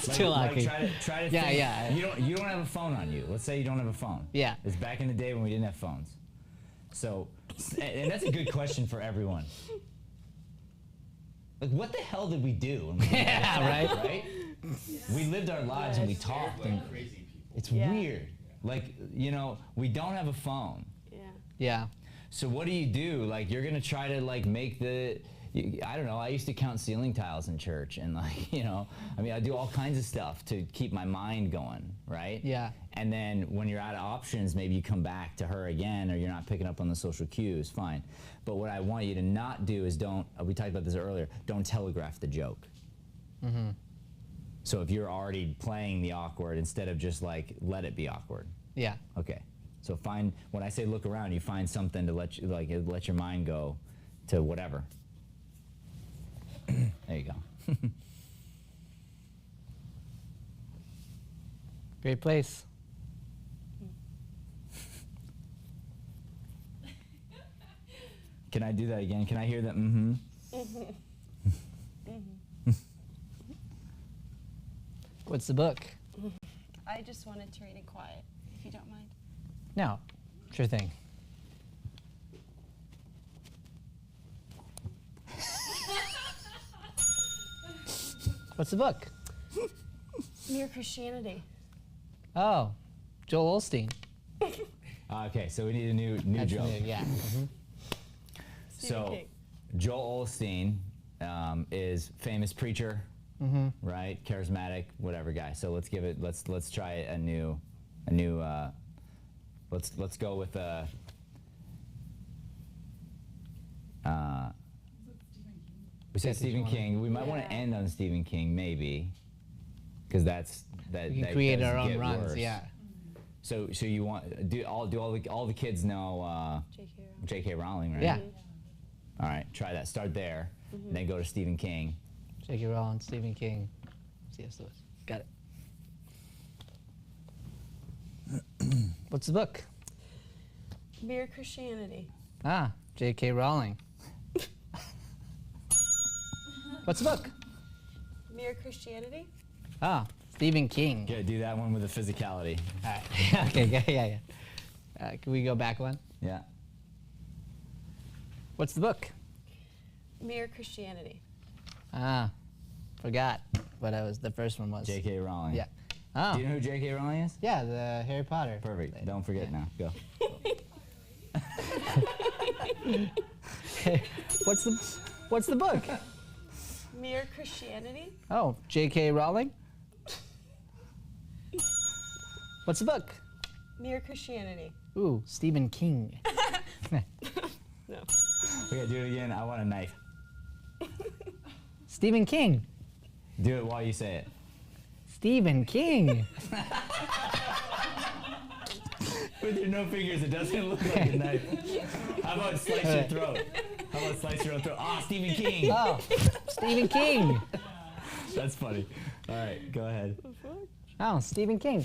Speaker 1: Still Aki.
Speaker 3: try to
Speaker 1: Yeah,
Speaker 3: think.
Speaker 1: yeah.
Speaker 3: You don't have a phone on you. Let's say you don't have a phone.
Speaker 1: Yeah.
Speaker 3: It's back in the day when we didn't have phones. So, and that's a good question for everyone. Like, what the hell did we do? When we didn't have
Speaker 1: Yeah, right?
Speaker 3: phones, right? We lived our lives and we talked. And
Speaker 4: Crazy people.
Speaker 3: it's
Speaker 2: Yeah.
Speaker 3: weird. Like, we don't have a phone.
Speaker 2: Yeah.
Speaker 1: Yeah.
Speaker 3: So what do? Like, you're gonna try to like make I don't know. I used to count ceiling tiles in church, and like, I do all kinds of stuff to keep my mind going, right?
Speaker 1: Yeah.
Speaker 3: And then when you're out of options, maybe you come back to her again, or you're not picking up on the social cues. Fine. But what I want you to not do is we talked about this earlier. Don't telegraph the joke.
Speaker 1: Mm-hmm.
Speaker 3: So if you're already playing the awkward, instead of just like let it be awkward.
Speaker 1: Yeah.
Speaker 3: Okay. So when I say look around, you find something to let your mind go to whatever. There you go.
Speaker 1: Great place.
Speaker 3: Can I do that again? Can I hear that? Mm-hmm.
Speaker 1: What's the book?
Speaker 2: I just wanted to read it quiet, if you don't mind.
Speaker 1: No. Sure thing. What's the book?
Speaker 2: Mere Christianity.
Speaker 1: Oh, Joel Osteen.
Speaker 3: Okay, so we need a new
Speaker 1: That's
Speaker 3: joke.
Speaker 1: new, yeah. Mhm.
Speaker 2: Stephen
Speaker 3: So
Speaker 2: King.
Speaker 3: Joel Osteen is famous preacher, right? Charismatic, whatever guy. So let's try a new. Let's go with we said
Speaker 1: Did you
Speaker 3: Stephen
Speaker 1: wanna-
Speaker 3: King. We might want to
Speaker 2: Yeah.
Speaker 3: end on Stephen King, maybe, because that.
Speaker 1: We can
Speaker 3: that
Speaker 1: create
Speaker 3: does
Speaker 1: our own
Speaker 3: get
Speaker 1: runs,
Speaker 3: worse.
Speaker 1: yeah.
Speaker 3: So you want do all the kids know
Speaker 2: J.K. Rowling.
Speaker 3: J.K. Rowling, right?
Speaker 1: Yeah.
Speaker 3: All right, try that. Start there, and then go to Stephen King.
Speaker 1: J.K. Rowling, Stephen King, C.S. Lewis. Got it. What's the book?
Speaker 2: Mere Christianity.
Speaker 1: Ah, J.K. Rowling. What's the book?
Speaker 2: Mere Christianity.
Speaker 1: Ah, Stephen King.
Speaker 3: Yeah, do that one with the physicality.
Speaker 1: All right. Okay, yeah. Can we go back one?
Speaker 3: Yeah.
Speaker 1: What's the book?
Speaker 2: Mere Christianity.
Speaker 1: Ah, forgot what the first one was.
Speaker 3: J.K. Rowling.
Speaker 1: Yeah. Oh.
Speaker 3: Do you know who J.K. Rowling is?
Speaker 1: Yeah, the Harry Potter.
Speaker 3: Perfect. Don't forget now. Go.
Speaker 1: What's the book?
Speaker 2: Mere Christianity.
Speaker 1: Oh, J.K. Rowling. What's the book?
Speaker 2: Mere Christianity.
Speaker 1: Ooh, Stephen King.
Speaker 2: No.
Speaker 3: Okay, do it again. I want a knife.
Speaker 1: Stephen King.
Speaker 3: Do it while you say it.
Speaker 1: Stephen King.
Speaker 3: With your no fingers, it doesn't look like a knife. How about slice your throat? How about slice your own throat? Ah, Stephen King.
Speaker 1: Oh, Stephen King.
Speaker 3: That's funny. All right, go ahead.
Speaker 1: Oh, Stephen King.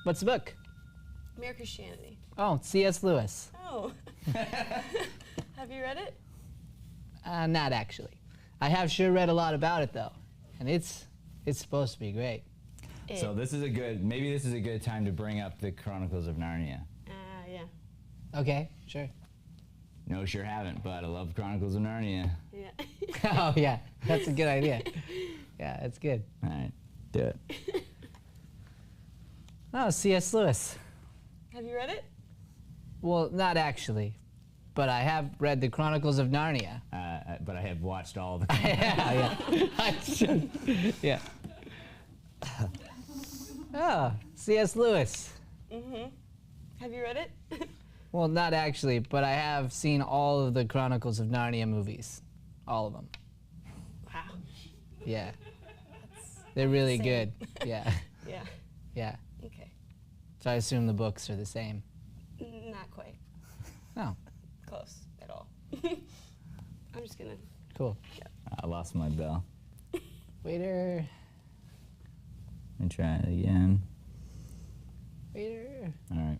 Speaker 1: What's the book?
Speaker 2: Mere Christianity.
Speaker 1: Oh, C.S. Lewis.
Speaker 2: Oh. Have you read it?
Speaker 1: Not actually. I have sure read a lot about it though, and it's supposed to be great.
Speaker 3: So maybe this is a good time to bring up the Chronicles of Narnia.
Speaker 2: Yeah.
Speaker 1: Okay, sure.
Speaker 3: No, sure haven't, but I love Chronicles of Narnia.
Speaker 2: Yeah.
Speaker 1: Oh yeah, that's a good idea. Yeah, that's good.
Speaker 3: All right, do it.
Speaker 1: Oh, C.S. Lewis.
Speaker 2: Have you read it?
Speaker 1: Well, not actually, but I have read the Chronicles of Narnia.
Speaker 3: But I have watched all the.
Speaker 1: Yeah. I should. Yeah. Oh, C.S. Lewis.
Speaker 2: Have you read it?
Speaker 1: Well, not actually, but I have seen all of the Chronicles of Narnia movies. All of them.
Speaker 2: Wow.
Speaker 1: Yeah. They're really
Speaker 2: insane.
Speaker 1: good. Yeah.
Speaker 2: Yeah.
Speaker 1: Yeah.
Speaker 2: Okay.
Speaker 1: So I assume the books are the same.
Speaker 2: Not quite
Speaker 1: Oh,
Speaker 2: close at all. I'm just gonna.
Speaker 1: cool.
Speaker 3: I lost my bell.
Speaker 1: Waiter.
Speaker 3: Let me try it again.
Speaker 1: Waiter.
Speaker 3: All right.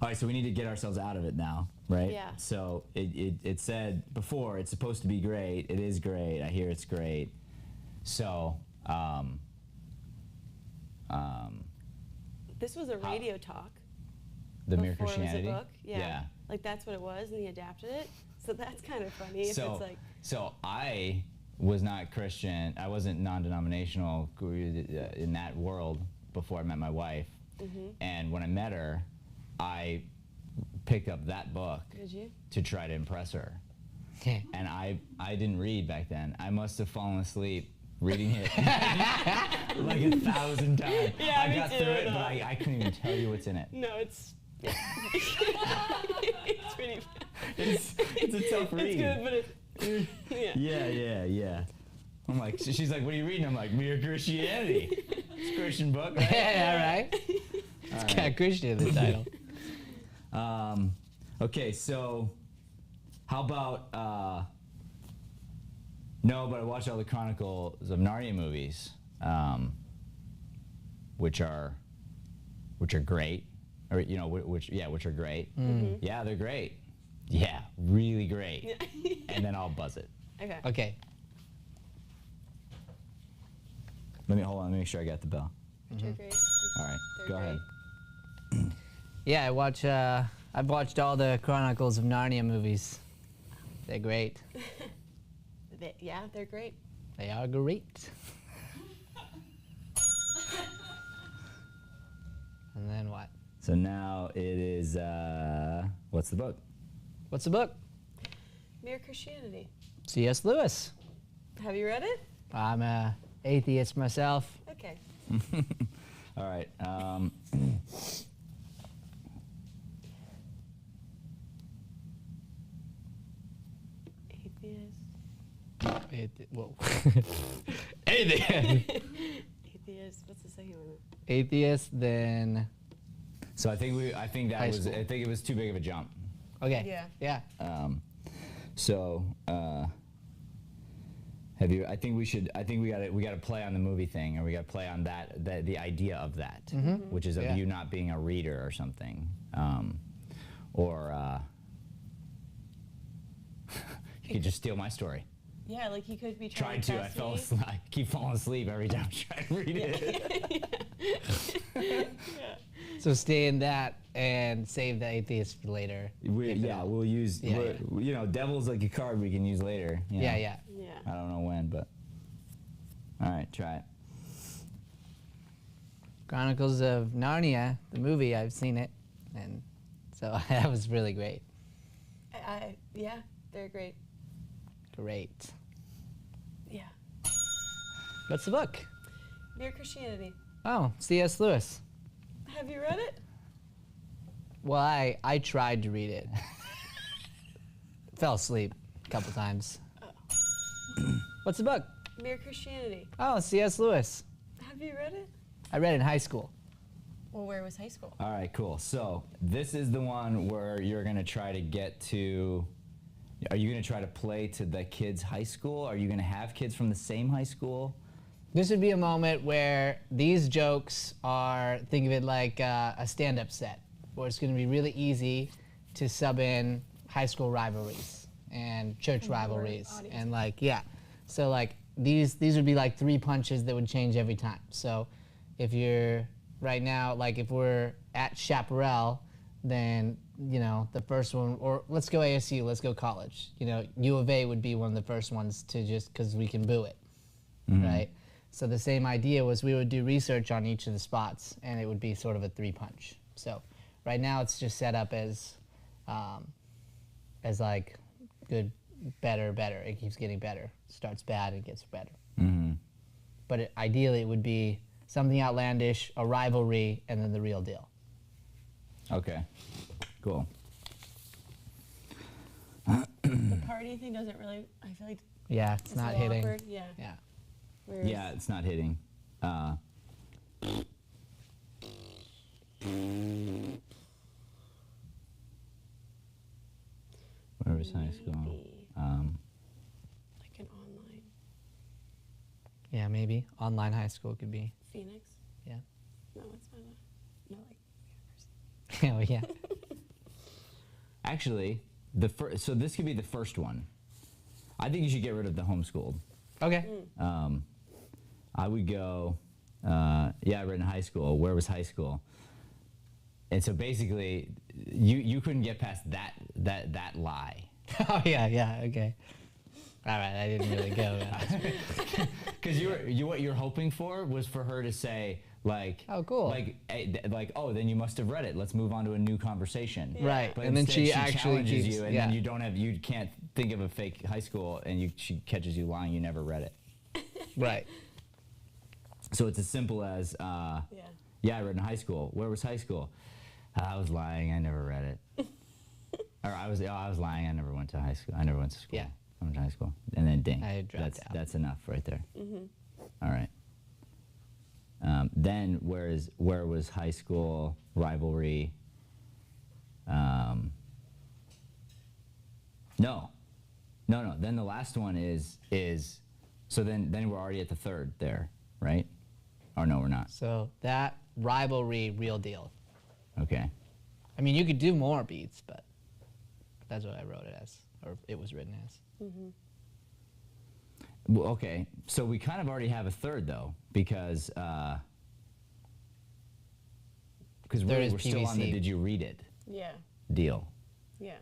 Speaker 3: All right, so we need to get ourselves out of it now, right?
Speaker 2: Yeah.
Speaker 3: So it said before it's supposed to be great. It is great. I hear it's great. So,
Speaker 2: This was a radio talk.
Speaker 3: the Mere
Speaker 2: before
Speaker 3: Christianity.
Speaker 2: It was a book. Yeah.
Speaker 3: Yeah.
Speaker 2: Like that's what it was, and he adapted it. So that's kind of funny. If
Speaker 3: So,
Speaker 2: it's like,
Speaker 3: so I was not Christian. I wasn't non-denominational in that world before I met my wife. And when I met her, I picked up that book
Speaker 2: did you?
Speaker 3: to try to impress her.
Speaker 1: Yeah.
Speaker 3: And I didn't read back then. I must have fallen asleep reading it like 1,000 times.
Speaker 2: Yeah,
Speaker 3: I
Speaker 2: me
Speaker 3: got
Speaker 2: too,
Speaker 3: through it,
Speaker 2: no.
Speaker 3: but I couldn't even tell you what's in it.
Speaker 2: No, it's. Yeah. It's pretty.
Speaker 3: It's a tough read.
Speaker 2: It's good, but it. Yeah.
Speaker 3: Yeah. I'm like, she's like, what are you reading? I'm like, Mere Christianity. It's a Christian book, right?
Speaker 1: Yeah, right? It's got Christian in the title.
Speaker 3: Okay, so how about no, but I watched all the Chronicles of Narnia movies, which are great, or which are great. Yeah, they're great. Yeah, really great. And then I'll buzz it.
Speaker 2: Okay.
Speaker 1: Okay.
Speaker 3: Hold on, let me make sure I got the bell.
Speaker 2: They're great.
Speaker 3: All right,
Speaker 2: They're
Speaker 3: go
Speaker 2: great.
Speaker 3: ahead.
Speaker 1: Yeah, I've watched all the Chronicles of Narnia movies. They're great.
Speaker 2: They're great.
Speaker 1: They are great. And then what?
Speaker 3: So now it is, what's the book?
Speaker 1: What's the book?
Speaker 2: Mere Christianity.
Speaker 1: C.S. Lewis.
Speaker 2: Have you read it?
Speaker 1: I'm a atheist myself.
Speaker 2: Okay.
Speaker 3: All right.
Speaker 2: Atheist.
Speaker 1: Whoa. Atheist.
Speaker 2: Atheist. What's the second one?
Speaker 1: Atheist, then.
Speaker 3: So I think
Speaker 1: High school.
Speaker 3: it was too big of a jump.
Speaker 1: Okay.
Speaker 2: Yeah.
Speaker 1: Yeah.
Speaker 3: So have you? I think we got to play on the movie thing, or we got to play on the idea of that, which is of
Speaker 1: Yeah.
Speaker 3: you not being a reader or something, or you could just steal my story.
Speaker 2: Yeah, like he could be
Speaker 3: Tried
Speaker 2: trying
Speaker 3: to. I
Speaker 2: test
Speaker 3: fell
Speaker 2: me.
Speaker 3: asleep. I keep falling asleep every time I try to read it.
Speaker 2: Yeah.
Speaker 1: So stay in that and save the atheist for later.
Speaker 3: We'll use.
Speaker 1: Yeah,
Speaker 3: devil's like a card we can use later. you know.
Speaker 1: Yeah, yeah.
Speaker 2: Yeah.
Speaker 3: I don't know when, but all right, try it.
Speaker 1: Chronicles of Narnia, the movie, I've seen it, and so that was really great.
Speaker 2: Yeah, they're great.
Speaker 1: Great.
Speaker 2: Yeah.
Speaker 1: What's the book?
Speaker 2: Mere Christianity.
Speaker 1: Oh, C.S. Lewis.
Speaker 2: Have you read it?
Speaker 1: Well, I tried to read it. Fell asleep a couple times. What's the book?
Speaker 2: Mere Christianity.
Speaker 1: Oh, C.S. Lewis.
Speaker 2: Have you read it?
Speaker 1: I read it in high school.
Speaker 2: Well, where was high school?
Speaker 3: All right, cool. So this is the one where you're gonna try to get to. Are you gonna try to play to the kids' high school? Are you gonna have kids from the same high school?
Speaker 1: This would be a moment where these jokes are, think of it like a stand-up set, where it's going to be really easy to sub in high school rivalries and church
Speaker 2: And more
Speaker 1: rivalries,
Speaker 2: audience.
Speaker 1: and like so like these would be like 3 punches that would change every time. So if you're right now, like if we're at Chaparral, then the first one, or let's go ASU, let's go college. U of A would be one of the first ones to just because we can boo it, right? So the same idea was we would do research on each of the spots, and it would be sort of a 3-punch. So right now it's just set up as like good, better, better. It keeps getting better. Starts bad, it gets better. But ideally it would be something outlandish, a rivalry, and then the real deal.
Speaker 3: Okay. Cool.
Speaker 2: The party thing doesn't really. I feel like
Speaker 1: Yeah, it's
Speaker 2: it's
Speaker 1: not
Speaker 2: a little
Speaker 1: hitting.
Speaker 2: awkward. Yeah.
Speaker 1: Yeah.
Speaker 2: Whereas
Speaker 3: Yeah, it's not hitting. Where was high school?
Speaker 2: maybe like an online
Speaker 1: Yeah, maybe online high school could be.
Speaker 2: Phoenix.
Speaker 1: Yeah.
Speaker 2: No, it's not. No, like university.
Speaker 1: Oh yeah.
Speaker 3: Actually, so this could be the first one. I think you should get rid of the homeschooled.
Speaker 1: Okay.
Speaker 3: I would go, I read in high school. Where was high school? And so basically, you couldn't get past that lie.
Speaker 1: Oh yeah. Okay. All right. I didn't really go.
Speaker 3: Because what you're hoping for was for her to say like,
Speaker 1: Oh, cool.
Speaker 3: like, oh, then you must have read it. Let's move on to a new conversation.
Speaker 1: Right.
Speaker 3: But
Speaker 1: And then
Speaker 3: instead
Speaker 1: she actually
Speaker 3: challenges
Speaker 1: keeps,
Speaker 3: you, and then you can't think of a fake high school, and she catches you lying. You never read it.
Speaker 1: Right.
Speaker 3: So it's as simple as,
Speaker 2: Yeah.
Speaker 3: yeah, I read in high school. Where was high school? I was lying. I never read it. Or I was lying. I never went to high school. I never went to school.
Speaker 1: Yeah.
Speaker 3: I went to high school. And then ding.
Speaker 1: I had dropped out.
Speaker 3: That's enough right there. All right. Then where was high school rivalry? No. Then the last one is so then we're already at the third there, right? Or no, we're not.
Speaker 1: So that rivalry, real deal.
Speaker 3: Okay.
Speaker 1: I mean, you could do more beats, but that's what I wrote it as, or it was written as.
Speaker 3: Well, okay. So we kind of already have a third though, because
Speaker 1: Third
Speaker 3: really
Speaker 1: is
Speaker 3: we're still on the
Speaker 1: PVC.
Speaker 3: did you read it
Speaker 2: Yeah.
Speaker 3: deal.
Speaker 2: Yeah.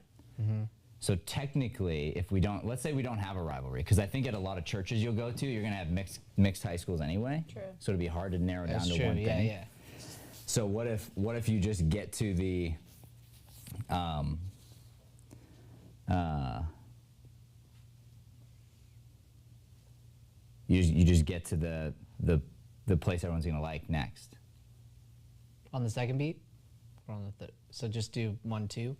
Speaker 3: So technically, if we don't, let's say we don't have a rivalry, because I think at a lot of churches you'll go to, you're going to have mixed high schools anyway.
Speaker 2: True.
Speaker 3: So it'd be hard to narrow
Speaker 1: That's
Speaker 3: down to
Speaker 1: true.
Speaker 3: one
Speaker 1: Yeah,
Speaker 3: thing.
Speaker 1: yeah.
Speaker 3: So what if you just get to the you just get to the place everyone's going to like next.
Speaker 1: On the second beat, or on the third. So just do 1, 2.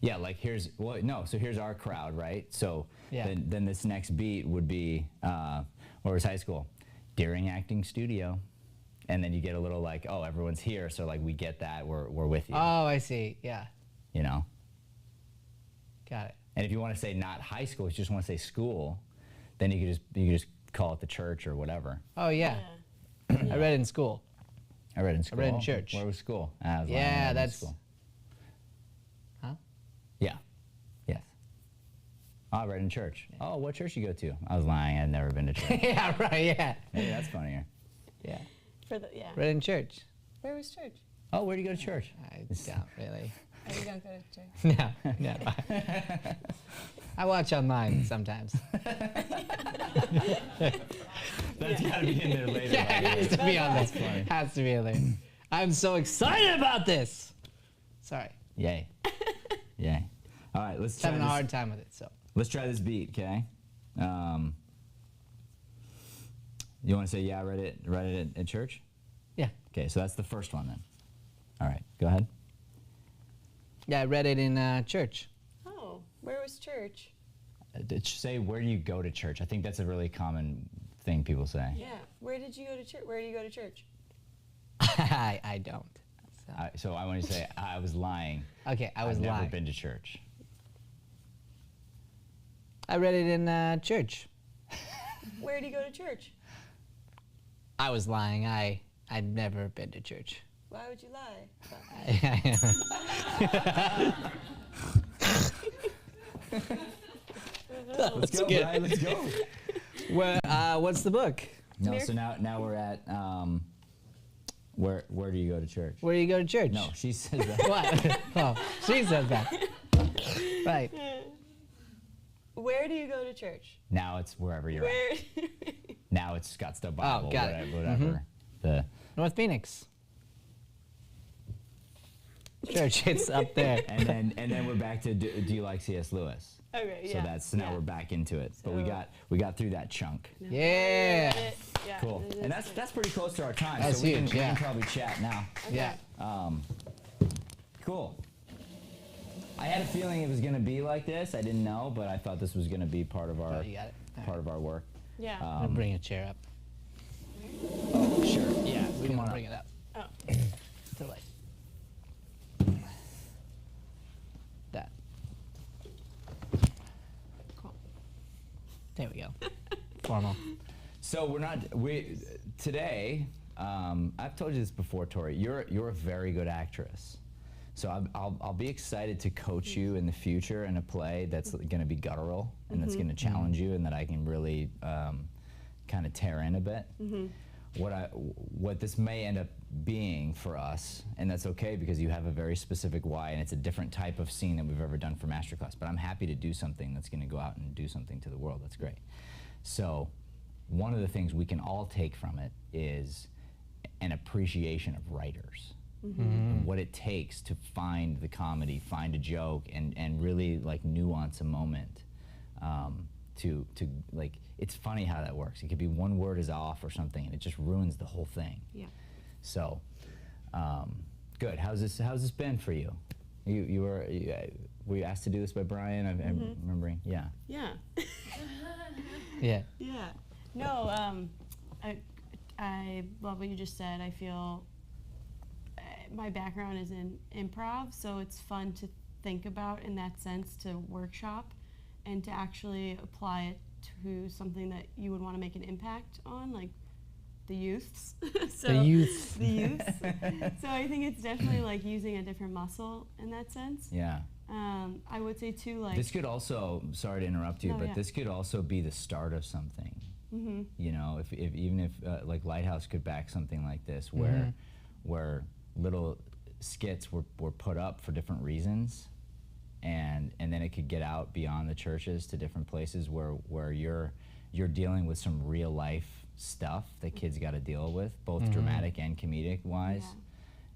Speaker 3: Yeah, like so here's our crowd, right? So
Speaker 1: Yeah.
Speaker 3: then this next beat would be, where was high school? Deering Acting Studio. And then you get a little like, oh, everyone's here, so like we get that, we're with you,
Speaker 1: Oh, I see. Yeah,
Speaker 3: you know?
Speaker 1: got it.
Speaker 3: And if you want to say not high school, if you just want to say school, then you could just call it the church or whatever.
Speaker 1: Oh yeah, I read it in school.
Speaker 3: I read in school.
Speaker 1: read in church.
Speaker 3: Where was school? I was lying, I
Speaker 1: Yeah,
Speaker 3: read in
Speaker 1: that's.
Speaker 3: school.
Speaker 1: Huh?
Speaker 3: Yeah. Yes. Oh, I read in church. Oh, what church you go to? I was lying. I'd never been to church.
Speaker 1: Yeah, right. Yeah,
Speaker 3: Maybe that's funnier.
Speaker 1: yeah.
Speaker 2: Yeah.
Speaker 1: Read in church.
Speaker 2: Where was church?
Speaker 3: Oh, where do you go to church?
Speaker 1: I don't really.
Speaker 2: Oh, you don't go to church.
Speaker 1: No. I watch online sometimes.
Speaker 3: That's got to be in there later.
Speaker 1: Yeah, it has to be on
Speaker 3: That's
Speaker 1: this.
Speaker 3: funny.
Speaker 1: Has to be in there. I'm so excited about this. Sorry,
Speaker 3: Yay. Yay. All right, let's
Speaker 1: just
Speaker 3: try
Speaker 1: having a
Speaker 3: this.
Speaker 1: hard time with it. So
Speaker 3: Let's try this beat, okay? You want to say, yeah, I read it at church?
Speaker 1: yeah,
Speaker 3: Okay, so that's the first one then. All right, go ahead.
Speaker 1: yeah. I read it in church.
Speaker 2: Oh, where was church?
Speaker 3: Say, where do you go to church? I think that's a really common thing people say.
Speaker 2: Yeah. Where did you go to church? Where do you go to church?
Speaker 1: I don't. So.
Speaker 3: So I want to say, I was lying.
Speaker 1: Okay, I was
Speaker 3: I've never
Speaker 1: lying.
Speaker 3: been to church.
Speaker 1: I read it in church.
Speaker 2: Where do you go to church?
Speaker 1: I was lying. I'd never been to church.
Speaker 2: Why would you lie?
Speaker 3: Let's go,
Speaker 1: good.
Speaker 3: Brian. Let's go.
Speaker 1: Well, what's the book?
Speaker 3: No, so now we're at where do you go to church?
Speaker 1: Where do you go to church?
Speaker 3: No, she says that.
Speaker 1: What? Oh, she says that. Right.
Speaker 2: Where do you go to church?
Speaker 3: Now it's wherever you're
Speaker 2: Where?
Speaker 3: at. Now it's Scottsdale Bible,
Speaker 1: got it.
Speaker 3: whatever. The
Speaker 1: North Phoenix. Church, it's up there.
Speaker 3: and then we're back to do you like C.S. Lewis?
Speaker 2: Okay,
Speaker 3: So
Speaker 2: yeah.
Speaker 3: now we're back into it. But we
Speaker 2: So-
Speaker 3: got through that chunk.
Speaker 1: Yeah.
Speaker 2: Yeah,
Speaker 3: Cool.
Speaker 2: it
Speaker 3: And
Speaker 2: is
Speaker 3: that's pretty close to our time.
Speaker 1: That's
Speaker 3: so we
Speaker 1: huge,
Speaker 3: can
Speaker 1: yeah.
Speaker 3: probably chat now.
Speaker 1: Yeah.
Speaker 3: Cool. I had a feeling it was going to be like this. I didn't know, but I thought this was going to be part of our
Speaker 1: Oh, you got it. All
Speaker 3: part of our work.
Speaker 2: Yeah.
Speaker 1: I'm gonna bring a chair up.
Speaker 3: Oh, sure.
Speaker 1: Yeah, we
Speaker 3: Come
Speaker 1: can
Speaker 3: on
Speaker 1: bring
Speaker 3: up.
Speaker 1: it up.
Speaker 2: Oh.
Speaker 1: To like that.
Speaker 2: Cool.
Speaker 1: There we go. Formal.
Speaker 3: So today. I've told you this before, Tori. You're a very good actress. So I'll be excited to coach you in the future in a play that's going to be guttural and that's going to challenge you and that I can really kind of tear in a bit. What this may end up being for us, and that's okay because you have a very specific why and it's a different type of scene than we've ever done for MasterClass. But I'm happy to do something that's going to go out and do something to the world. That's great. So one of the things we can all take from it is an appreciation of writers. And what it takes to find the comedy, find a joke, and really like nuance a moment. To like, it's funny how that works. It could be one word is off or something, and it just ruins the whole thing.
Speaker 2: Yeah.
Speaker 3: So, good. How's this been for you? Were you asked to do this by Brian? I'm remembering. Yeah.
Speaker 2: Yeah.
Speaker 1: Yeah.
Speaker 2: Yeah. No, I love what you just said. I feel my background is in improv, so it's fun to think about in that sense, to workshop and to actually apply it to something that you would want to make an impact on, like the youths. So,
Speaker 1: The youths.
Speaker 2: The youths. So I think it's definitely like using a different muscle in that sense.
Speaker 3: Yeah.
Speaker 2: I would say too, like
Speaker 3: This could also, sorry to interrupt you,
Speaker 2: No,
Speaker 3: but
Speaker 2: yeah.
Speaker 3: this could also be the start of something. You know, if even if like Lighthouse could back something like this, where little skits were put up for different reasons, and then it could get out beyond the churches to different places where you're dealing with some real life stuff that kids got to deal with, both dramatic and comedic wise.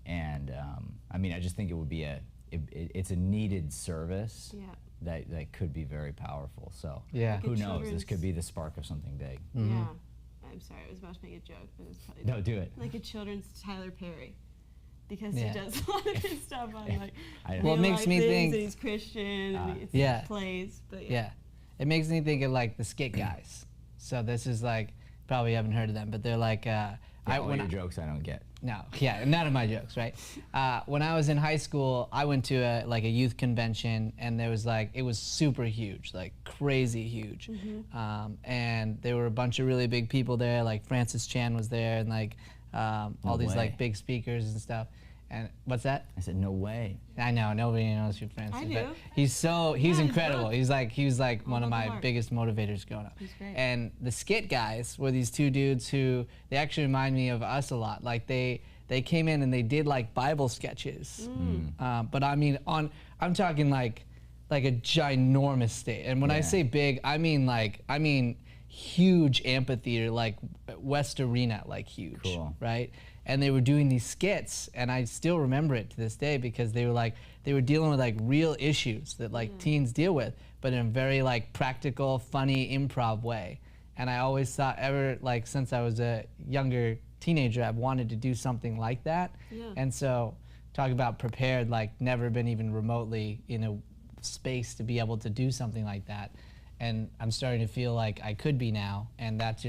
Speaker 3: And I mean, I just think it would be it's a needed service.
Speaker 2: Yeah.
Speaker 3: That could be very powerful. So
Speaker 1: Yeah.
Speaker 3: who
Speaker 2: Like a
Speaker 3: knows? This
Speaker 2: children's-
Speaker 3: could be the spark of something big.
Speaker 2: Yeah. I'm sorry, I was about to make a joke, but it's probably
Speaker 3: No, do it.
Speaker 2: like a children's Tyler Perry, because
Speaker 1: Yeah.
Speaker 2: he does a lot of his stuff on like
Speaker 3: I-
Speaker 1: Well, it
Speaker 2: real
Speaker 1: makes
Speaker 2: life
Speaker 1: me
Speaker 2: things,
Speaker 1: think-
Speaker 2: and he's Christian and it's
Speaker 1: Yeah.
Speaker 2: plays, but
Speaker 1: Yeah. It makes me think of like the skit guys. So this is like, probably haven't heard of them, but they're like,
Speaker 3: all your jokes I don't get.
Speaker 1: No, yeah, none of my jokes, right? When I was in high school, I went to a youth convention, and there was like, it was super huge, like crazy huge. And there were a bunch of really big people there, like Francis Chan was there, and like all these
Speaker 3: way.
Speaker 1: like big speakers and stuff. And what's that?
Speaker 3: I said, no way.
Speaker 1: I know, nobody knows who Francis
Speaker 2: I
Speaker 1: is.
Speaker 2: do.
Speaker 1: But he's
Speaker 2: his
Speaker 1: incredible.
Speaker 2: book.
Speaker 1: He was like one of
Speaker 2: by
Speaker 1: my
Speaker 2: heart.
Speaker 1: biggest motivators growing up.
Speaker 2: He's great.
Speaker 1: And the skit guys were these two dudes who, they actually remind me of us a lot. Like they came in and they did like Bible sketches. But I mean, I'm talking like a ginormous stage. And when I
Speaker 3: Yeah.
Speaker 1: say big, I mean huge amphitheater, like West Arena, like huge,
Speaker 3: Cool.
Speaker 1: right? And they were doing these skits, and I still remember it to this day because they were dealing with like real issues that like teens deal with, but in a very like practical, funny improv way. And I always thought, since I was a younger teenager, I've wanted to do something like that.
Speaker 2: Yeah.
Speaker 1: And so, talk about prepared, like never been even remotely in a space to be able to do something like that. And I'm starting to feel like I could be now, and that's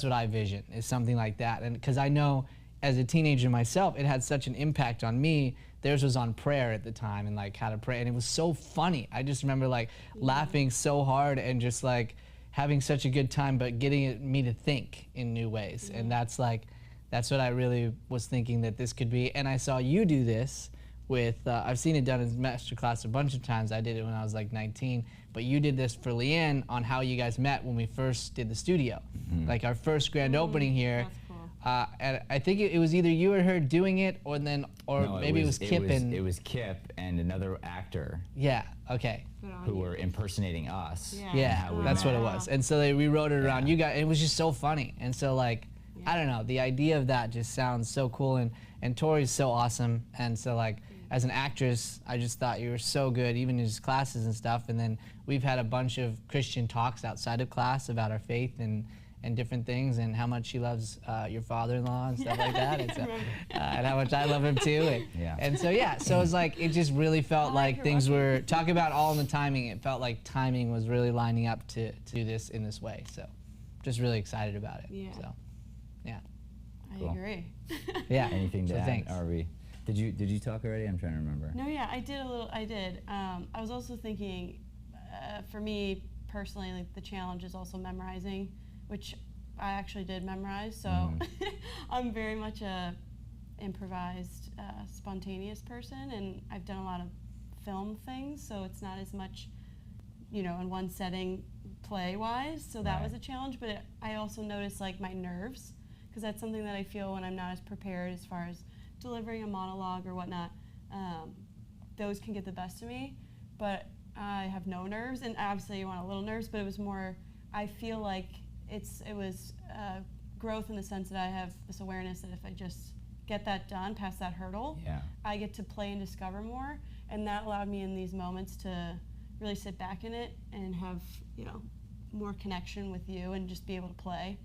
Speaker 1: what I vision, is something like that. And because I know, as a teenager myself, it had such an impact on me. Theirs was on prayer at the time, and like how to pray, and it was so funny. I just remember like laughing so hard and just like having such a good time, but getting me to think in new ways. And that's what I really was thinking that this could be. And I saw you do this with, I've seen it done in MASTERCLASS a bunch of times. I did it when I was like 19, but you did this for Leanne on how you guys met when we first did the studio. Like our first grand opening here.
Speaker 2: That's cool.
Speaker 1: And I think it was either you or her doing it, or
Speaker 3: No,
Speaker 1: maybe it was Kip and
Speaker 3: it was Kip and another actor
Speaker 1: yeah. Okay.
Speaker 2: Good on
Speaker 3: who
Speaker 2: you.
Speaker 3: were impersonating us.
Speaker 2: Yeah.
Speaker 1: Yeah,
Speaker 3: how we
Speaker 1: that's
Speaker 3: met.
Speaker 1: what it was. And so they rewrote it around
Speaker 3: Yeah.
Speaker 1: you guys. It was just so funny. And so like, I don't know, the idea of that just sounds so cool. And Tori's so awesome. And so like, as an actress, I just thought you were so good, even in his classes and stuff. And then we've had a bunch of Christian talks outside of class about our faith and different things, and how much he loves your father-in-law and stuff like that, and, so, and how much I love him too. And,
Speaker 3: Yeah.
Speaker 1: and so yeah, so it's like it just really felt
Speaker 2: I like
Speaker 1: like
Speaker 2: your
Speaker 1: things
Speaker 2: watching.
Speaker 1: were talk about all in the timing. It felt like timing was really lining up to do this in this way. So just really excited about it.
Speaker 2: Yeah.
Speaker 1: So yeah,
Speaker 2: I
Speaker 3: Cool.
Speaker 2: agree.
Speaker 1: yeah.
Speaker 3: Anything to
Speaker 1: So
Speaker 3: add?
Speaker 1: thanks.
Speaker 3: Are we? Did you talk already? I'm trying to remember.
Speaker 2: No, yeah, I did a little. I did. I was also thinking, for me personally, like the challenge is also memorizing, which I actually did memorize. So I'm very much a improvised, spontaneous person, and I've done a lot of film things. So it's not as much, in one setting, play-wise. So that
Speaker 3: Right.
Speaker 2: was a challenge. But I also noticed like my nerves, because that's something that I feel when I'm not as prepared as far as delivering a monologue or whatnot. Those can get the best of me, but I have no nerves, and obviously you want a little nerves, but it was more, I feel like it was growth in the sense that I have this awareness that if I just get that done, past that hurdle,
Speaker 3: Yeah.
Speaker 2: I get to play and discover more, and that allowed me in these moments to really sit back in it and have, more connection with you and just be able to play.